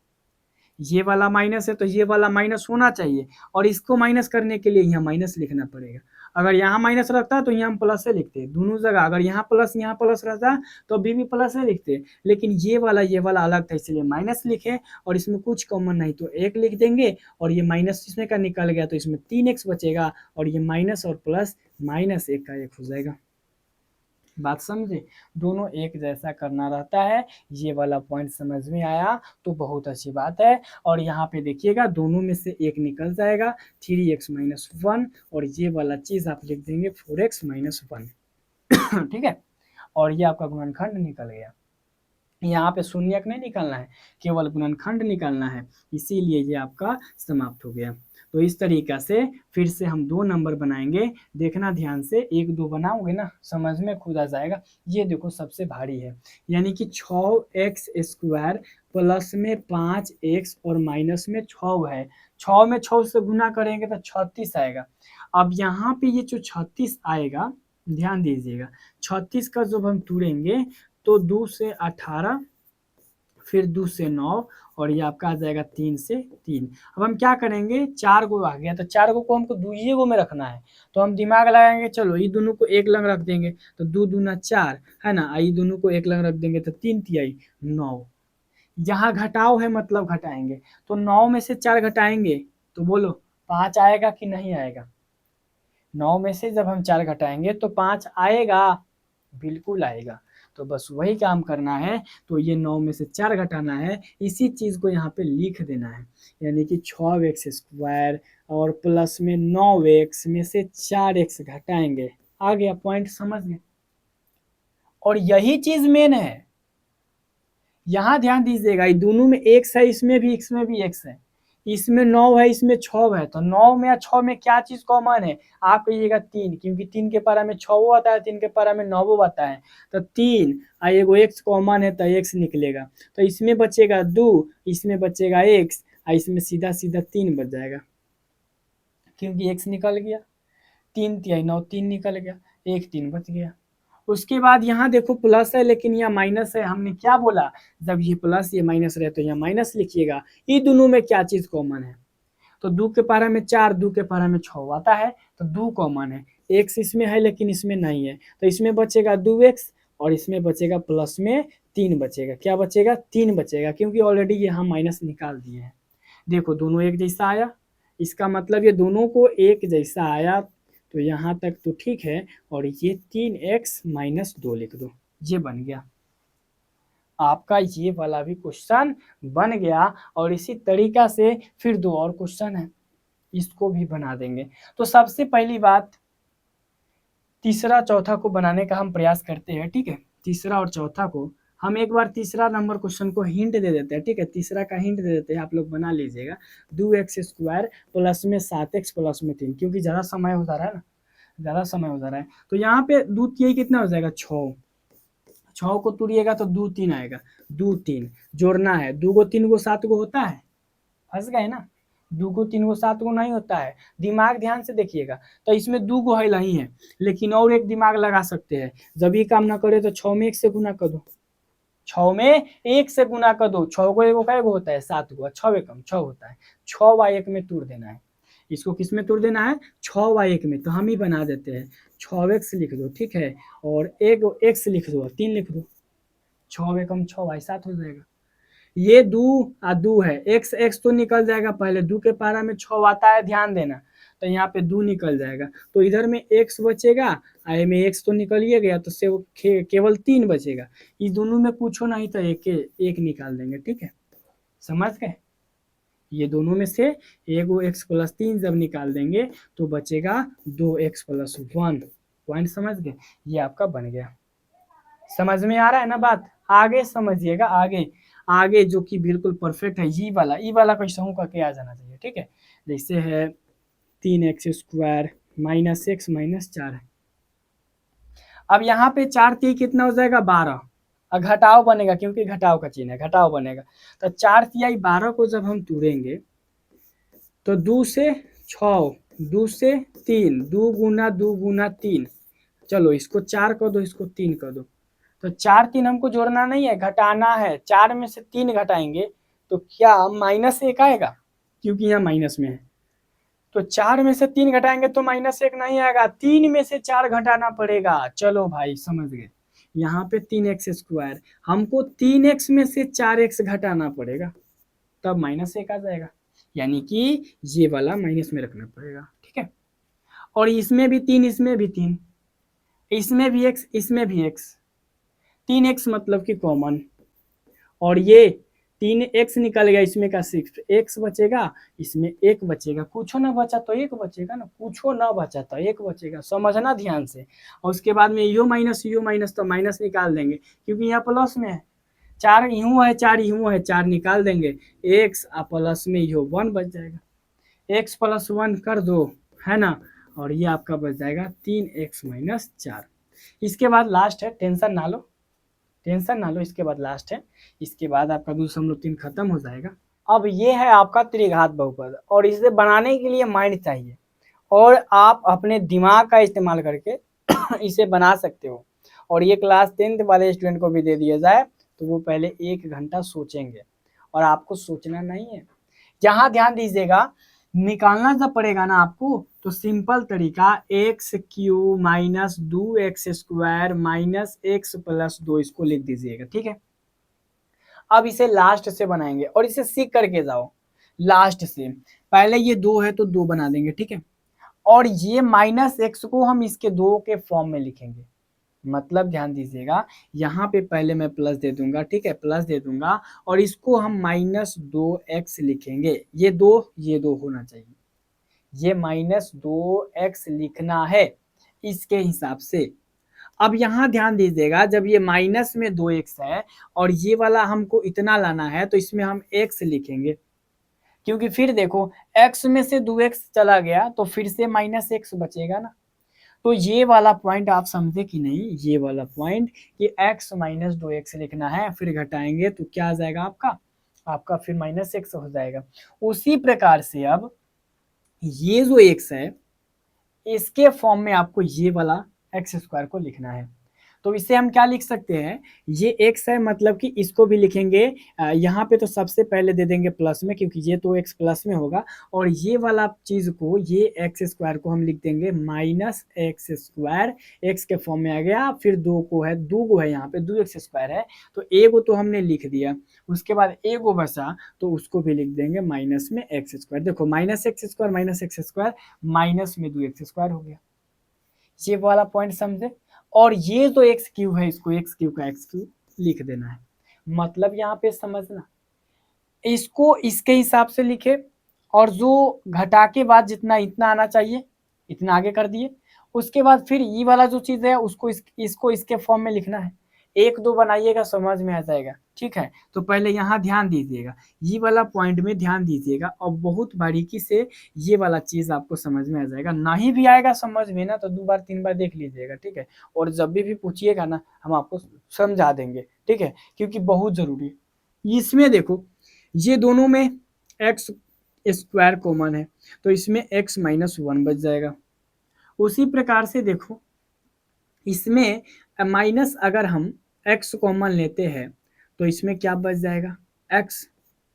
ये वाला माइनस है तो ये वाला माइनस होना चाहिए, और इसको माइनस करने के लिए यहाँ माइनस लिखना पड़ेगा। अगर यहाँ माइनस रखता तो यहाँ हम प्लस से लिखते दोनों जगह, अगर यहाँ प्लस रहता तो अभी भी प्लस से लिखते, लेकिन ये वाला अलग था इसलिए माइनस लिखे, और इसमें कुछ कॉमन नहीं तो 1 लिख देंगे, और ये माइनस इसमें का निकल गया तो इसमें 3x बचेगा, और ये माइनस और प्लस -1 का 1 हो जाएगा। बात समझे? दोनों एक जैसा करना रहता है। ये वाला पॉइंट समझ में आया तो बहुत अच्छी बात है। और यहाँ पे देखिएगा दोनों में से 1 निकल जाएगा, 3x - 1, और ये वाला चीज आप लिख देंगे 4x - 1 ठीक है, और ये आपका गुणनखंड निकल गया। यहाँ पे शून्यक नहीं निकालना है, केवल गुणनखंड निकालना है, इसीलिए ये आपका समाप्त हो गया। तो इस तरीका से फिर से हम 2 नंबर बनाएंगे, देखना ध्यान से, 1 2 बनाओगे ना समझ में खुद आ जाएगा। ये देखो सबसे भारी है, यानी कि 6x² प्लस में 5x और माइनस में 6 है, 6 में 6 से गुना करेंगे तो 36 आएगा। अब यहाँ पे ये जो 36 आएगा, ध्यान दीजिएगा, 36 का जब हम तोड़ेंगे तो 2 से 18, फिर 2 से 9, और ये आपका आ जाएगा 3 से 3। अब हम क्या करेंगे, 4 गो आ गया तो 4 गो को हमको 2 गो में रखना है, तो हम दिमाग लगाएंगे, चलो ये दोनों को 1 लंग रख देंगे तो 2 दूना 4 है ना, ये दोनों को 1 लंग रख देंगे तो 3 तिहाई 9। यहाँ घटाव है मतलब घटाएंगे, तो 9 में से 4 घटाएंगे तो बोलो 5 आएगा कि नहीं आएगा? 9 में से जब हम 4 घटाएंगे तो 5 आएगा, बिल्कुल आएगा। तो बस वही काम करना है, तो ये 9 में से 4 घटाना है, इसी चीज़ को यहाँ पे लिख देना है, यानी कि 6x² और प्लस में 9x में से 4x घटाएंगे। आ गया पॉइंट, समझ गए? और यही चीज़ मेन है, यहाँ ध्यान दीजिएगा, दोनों में x है, इसमें भी x है, इसमें 9 है, इसमें 6 है, तो 9 में या 6 में क्या चीज कॉमन है? आप कहिएगा 3, क्योंकि 3 के पारा में 6 आता है, 3 के पारा में 9 आता है, तो 3 एगो x कॉमन है तो x निकलेगा, तो इसमें बचेगा 2, इसमें बचेगा x, इसमें सीधा सीधा 3 बच जाएगा, क्योंकि x निकल गया, 3 तिहाई 9 3 निकल गया, 1 3 बच गया। उसके बाद यहाँ देखो प्लस है लेकिन यहाँ माइनस है, हमने क्या बोला, जब ये प्लस ये माइनस रहे तो यहाँ माइनस लिखिएगा। ये दोनों में क्या चीज कॉमन है? तो 2 के पारा में 4, 2 के पारा में 6 आता है, तो 2 कॉमन है, x इसमें है लेकिन इसमें नहीं है, तो इसमें बचेगा 2x, और इसमें बचेगा प्लस में 3 बचेगा। क्या बचेगा? 3 बचेगा, क्योंकि ऑलरेडी ये हम माइनस निकाल दिए हैं। देखो दोनों एक जैसा आया, इसका मतलब ये दोनों को एक जैसा आया, तो यहाँ तक तो ठीक है, और ये 3x - 2 लिख दो, ये बन गया आपका, ये वाला भी क्वेश्चन बन गया। और इसी तरीका से फिर 2 और क्वेश्चन है, इसको भी बना देंगे। तो सबसे पहली बात, तीसरा चौथा को बनाने का हम प्रयास करते हैं, ठीक है। तीसरा और चौथा को हम एक बार तीसरा नंबर क्वेश्चन को हिंट दे देते हैं, ठीक है, तीसरा का हिंट दे देते हैं, आप लोग बना लीजिएगा। 2x² प्लस में 7x प्लस में 3, क्योंकि ज़्यादा समय हो जा रहा है ना, ज़्यादा समय हो जा रहा है, तो यहाँ पे 2 3 कितना हो जाएगा, 6 को तोड़िएगा तो 2 3 आएगा, 2 3 जोड़ना है, 2 गो 3 गो 7 गो होता है, फंस गए ना, 2 गो 3 गो 7 गो नहीं होता है, दिमाग ध्यान से देखिएगा। तो इसमें 2 गो है नहीं है, लेकिन और एक दिमाग लगा सकते हैं, जब ये काम ना करे तो 6 में 1 से गुना कर दो, 6 में 1 से गुना कर दो, 6 को एगो कै गो होता है, 7 गो, 6 एकम 6 होता है, 6 व 1 में तोड़ देना है, इसको किस में तोड़ देना है, 6 व 1 में, तो हम ही बना देते हैं, 6x लिख दो, ठीक है, और एक x लिख दो, 3 लिख दो, 6 एकम 6 7 हो जाएगा। ये 2 है, x तो निकल जाएगा, पहले 2 के पारा में 6 आता है, ध्यान देना, तो यहाँ पे 2 निकल जाएगा, तो इधर में x बचेगा, आई में x तो निकल ही गया, तो से केवल 3 बचेगा। इस दोनों में पूछो नहीं तो एक निकाल देंगे, ठीक है, समझ गए। ये दोनों में से एगो x प्लस 3 जब निकाल देंगे तो बचेगा 2x प्लस 1। पॉइंट समझ गए, ये आपका बन गया। समझ में आ रहा है ना बात। आगे समझिएगा, आगे आगे जो कि बिल्कुल परफेक्ट है, ई वाला कैसे हूँ करके आ जाना चाहिए, ठीक है। जैसे है 3x² माइनस x माइनस 4 है। अब यहाँ पे 4 3 कितना हो जाएगा 12, और घटाव बनेगा क्योंकि घटाव का चिन्ह है, घटाव बनेगा। तो 4 तिहाई 12 को जब हम तोड़ेंगे तो 2 से 6, 2 से 3, 2 गुना 3, चलो इसको 4 कर दो, इसको 3 कर दो। तो 4 3 हमको जोड़ना नहीं है, घटाना है। 4 में से 3 घटाएंगे तो क्या -1 आएगा, क्योंकि यहाँ माइनस में है। तो 4 में से 3 घटाएंगे तो -1 नहीं आएगा, 3 में से 4 घटाना पड़ेगा। चलो भाई समझ गए। यहाँ पे 3x², हमको 3x में से 4x घटाना पड़ेगा, तब -1 आ जाएगा, यानी कि ये वाला माइनस में रखना पड़ेगा, ठीक है। और इसमें भी 3, इसमें भी 3, इसमें भी x, इसमें भी x, 3x मतलब कि कॉमन, और ये 3x निकल गया, इसमें का 6 x बचेगा, इसमें 1 बचेगा। कुछ ना बचा तो 1 बचेगा ना, कुछ ना बचा तो 1 बचेगा, समझना ध्यान से। और उसके बाद में यो माइनस तो माइनस निकाल देंगे क्योंकि यहाँ प्लस में है। 4 यूं है, 4 यूं है, 4 निकाल देंगे, x प्लस में यो 1 बच जाएगा, x प्लस 1 कर दो, है ना। और ये आपका बच जाएगा 3x माइनस 4। इसके बाद लास्ट है, टेंशन ना लो, टेंशन ना लो, इसके बाद लास्ट है, इसके बाद आपका 2.3 खत्म हो जाएगा। अब ये है आपका त्रिघात बहुपद, और इसे बनाने के लिए माइंड चाहिए, और आप अपने दिमाग का इस्तेमाल करके इसे बना सकते हो। और ये क्लास 10th वाले स्टूडेंट को भी दे दिया जाए तो वो पहले 1 घंटा सोचेंगे, और आपको सोचना नहीं है। जहाँ ध्यान दीजिएगा, निकालना जब पड़ेगा ना आपको, तो सिंपल तरीका x³ minus 2x² minus x plus 2 इसको लिख दीजिएगा, ठीक है। अब इसे लास्ट से बनाएंगे, और इसे सीख करके जाओ लास्ट से। पहले ये 2 है तो 2 बना देंगे, ठीक है। और ये -x को हम इसके 2 के फॉर्म में लिखेंगे, मतलब ध्यान दीजिएगा, यहाँ पे पहले मैं प्लस दे दूंगा, ठीक है, प्लस दे दूंगा, और इसको हम -2x लिखेंगे। ये 2 होना चाहिए, ये -2x लिखना है इसके हिसाब से। अब यहाँ ध्यान दीजिएगा, जब ये माइनस में 2x है और ये वाला हमको इतना लाना है, तो इसमें हम x लिखेंगे, क्योंकि फिर देखो x में से 2x चला गया तो फिर से -x बचेगा ना। तो ये वाला पॉइंट आप समझे कि नहीं, ये वाला पॉइंट कि x माइनस 2x लिखना है, फिर घटाएंगे तो क्या आ जाएगा आपका फिर -x हो जाएगा। उसी प्रकार से अब ये जो x है, इसके फॉर्म में आपको ये वाला x² को लिखना है। तो इसे हम क्या लिख सकते हैं, ये x है, मतलब कि इसको भी लिखेंगे यहाँ पे तो सबसे पहले दे देंगे प्लस में, क्योंकि ये तो x प्लस में होगा, और ये वाला चीज को, ये x² को हम लिख देंगे -x², x के फॉर्म में आ गया। फिर 2 को है, 2 को है, यहाँ पे 2x² है, तो एगो तो हमने लिख दिया, उसके बाद एगो बचा तो उसको भी लिख देंगे माइनस में x²। देखो -x² माइनस में 2x² हो गया, ये वाला पॉइंट समझे। और ये जो x³ है, इसको x³ का x³ लिख देना है, मतलब यहाँ पे समझना, इसको इसके हिसाब से लिखे, और जो घटा के बाद जितना इतना आना चाहिए इतना आगे कर दिए। उसके बाद फिर ये वाला जो चीज है उसको इसको इसके फॉर्म में लिखना है। 1 2 बनाइएगा, समझ में आ जाएगा, ठीक है। तो पहले यहाँ ध्यान दीजिएगा, ये वाला पॉइंट में ध्यान दीजिएगा, और बहुत बारीकी से ये वाला चीज आपको समझ में आ जाएगा। नहीं भी आएगा समझ में ना, तो 2 बार 3 बार देख लीजिएगा, ठीक है। और जब भी पूछिएगा ना, हम आपको समझा देंगे, ठीक है, क्योंकि बहुत जरूरी है। इसमें देखो, ये दोनों में x² कॉमन है, तो इसमें x माइनस 1 बच जाएगा। उसी प्रकार से देखो, इसमें माइनस अगर हम x कॉमन लेते हैं तो इसमें क्या बच जाएगा, x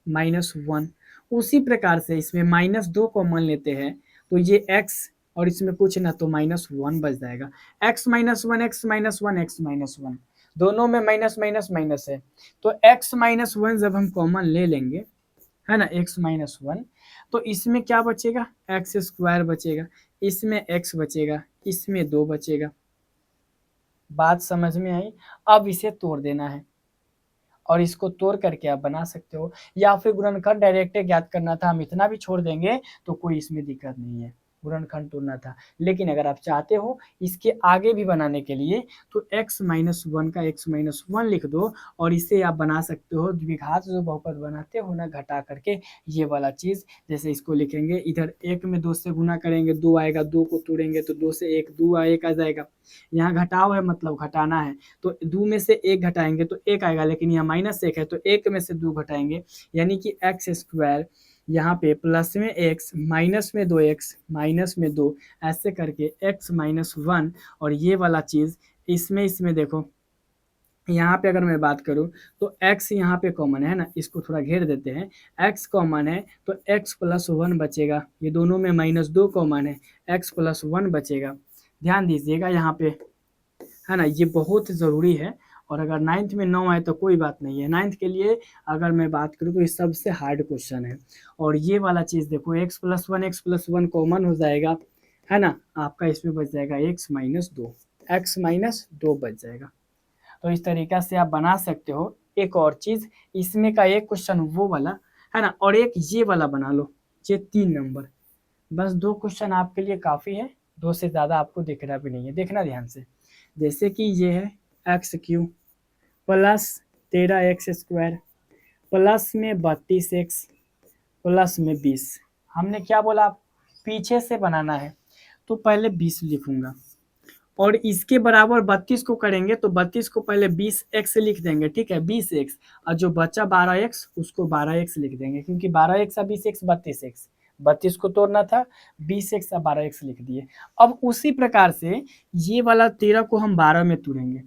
माइनस 1। उसी प्रकार से इसमें -2 कॉमन लेते हैं तो ये x, और इसमें कुछ ना तो -1 बच जाएगा। x minus 1, x minus 1, x minus 1, दोनों में माइनस माइनस माइनस है, तो x माइनस 1 जब हम कॉमन ले लेंगे है ना, x माइनस वन। तो इसमें क्या बचेगा, एक्स स्क्वायर बचेगा, इसमें x बचेगा, इसमें 2 बचेगा। बात समझ में आई। अब इसे तोड़ देना है और इसको तोड़ करके आप बना सकते हो, या फिर गुणनखंड डायरेक्ट ज्ञात करना था, हम इतना भी छोड़ देंगे तो कोई इसमें दिक्कत नहीं है, गुणनखंड तोड़ना था। लेकिन अगर आप चाहते हो इसके आगे भी बनाने के लिए तो x माइनस वन का x माइनस वन लिख दो, और इसे आप बना सकते हो द्विघात जो बहुपद बनाते हो ना, घटा करके ये वाला चीज। जैसे इसको लिखेंगे, इधर एक में 2 से गुना करेंगे 2 आएगा, 2 को तोड़ेंगे तो 2 से 1 2 एक आ जाएगा। यहाँ घटाव है मतलब घटाना है, तो 2 में से 1 घटाएंगे तो 1 आएगा, लेकिन यहाँ माइनस 1 है तो 1 में से 2 घटाएंगे, यानी कि एक्स स्क्वायर यहाँ पे प्लस में x माइनस में 2x माइनस में 2, ऐसे करके x माइनस वन। और ये वाला चीज़ इसमें देखो, यहाँ पे अगर मैं बात करूँ तो x यहाँ पे कॉमन है ना, इसको थोड़ा घेर देते हैं, x कॉमन है तो x प्लस वन बचेगा, ये दोनों में माइनस 2 कॉमन है, x प्लस वन बचेगा। ध्यान दीजिएगा यहाँ पे, है ना, ये बहुत ज़रूरी है। और अगर 9th में 9 आए तो कोई बात नहीं है, 9th के लिए अगर मैं बात करूँ तो ये सबसे हार्ड क्वेश्चन है। और ये वाला चीज़ देखो, x प्लस वन कॉमन हो जाएगा, है ना, आपका इसमें बच जाएगा x माइनस दो, एक्स माइनस दो बच जाएगा। तो इस तरीक़ा से आप बना सकते हो। एक और चीज़, इसमें का एक क्वेश्चन वो वाला, है ना, और एक ये वाला बना लो, ये 3 नंबर। बस 2 क्वेश्चन आपके लिए काफ़ी है, 2 से ज़्यादा आपको देखना भी नहीं है, देखना ध्यान से। जैसे कि ये है x Q plus 13x square plus में 32x प्लस में 20। हमने क्या बोला, पीछे से बनाना है तो पहले 20 लिखूंगा, और इसके बराबर 32 को करेंगे तो 32 को पहले 20x लिख देंगे, ठीक है, 20x, और जो बचा 12x उसको 12x लिख देंगे, क्योंकि 12x और 20x 32x, 32 को तोड़ना था, 20x और 12x लिख दिए। अब उसी प्रकार से ये वाला 13 को हम 12 में तोड़ेंगे,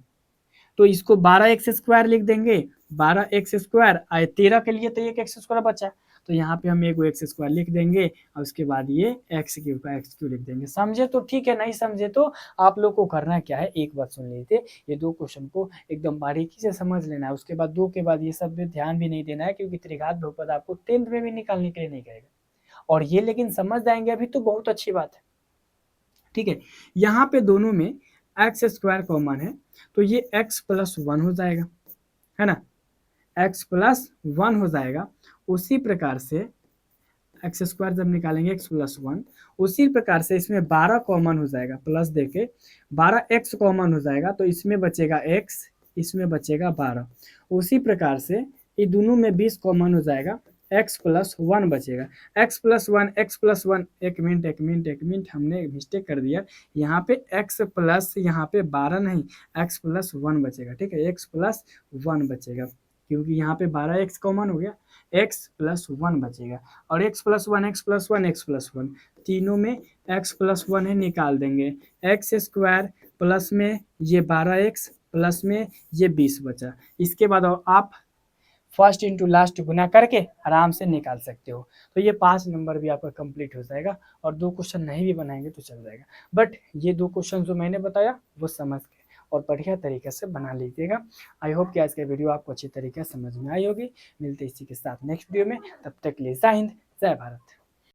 तो इसको 12x स्क्वायर लिख देंगे, 12x स्क्वायर आए 13 के लिए तो एक एक्स स्क्वायर बचा, तो यहाँ पे हम एक एक्स स्क्वायर लिख देंगे, और उसके बाद ये एक्स क्यू का एक्स क्यू लिख देंगे। समझे तो ठीक है, नहीं समझे तो आप लोग को करना क्या है, एक बात सुन लीजिए, ये 2 क्वेश्चन को एकदम बारीकी से समझ लेना है, उसके बाद 2 के बाद ये सब पे ध्यान भी नहीं देना है, क्योंकि त्रिघात बहुपद आपको 10th में भी निकालने के लिए नहीं कहेगा, और ये लेकिन समझ जाएंगे अभी तो बहुत अच्छी बात है, ठीक है। यहाँ पे दोनों में एक्स स्क्वायर कॉमन है तो ये x प्लस वन हो जाएगा, है ना, x प्लस वन हो जाएगा। उसी प्रकार से एक्स स्क्वायर जब निकालेंगे x प्लस वन, उसी प्रकार से इसमें 12 कॉमन हो जाएगा, प्लस देके 12x कॉमन हो जाएगा, तो इसमें बचेगा x, इसमें बचेगा 12। उसी प्रकार से ये दोनों में 20 कॉमन हो जाएगा, x प्लस वन बचेगा, x प्लस वन, एक मिनट हमने मिस्टेक कर दिया, यहाँ पे x प्लस यहाँ पे 12 नहीं, x प्लस वन बचेगा, ठीक है, x प्लस वन बचेगा, क्योंकि यहाँ पे 12x कॉमन हो गया, x प्लस वन बचेगा, और x प्लस वन तीनों में x प्लस वन है, निकाल देंगे, एक्स स्क्वायर प्लस में ये 12x प्लस में ये 20 बचा। इसके बाद आप फर्स्ट इंटू लास्ट गुना करके आराम से निकाल सकते हो, तो ये 5 नंबर भी आपका कंप्लीट हो जाएगा, और 2 क्वेश्चन नहीं भी बनाएंगे तो चल जाएगा, बट ये 2 क्वेश्चन जो मैंने बताया वो समझ के और बढ़िया तरीके से बना लीजिएगा। आई होप कि आज का वीडियो आपको अच्छी तरीके से समझ में आई होगी। मिलते इसी के साथ नेक्स्ट वीडियो में, तब तक के लिए जय हिंद, जय भारत।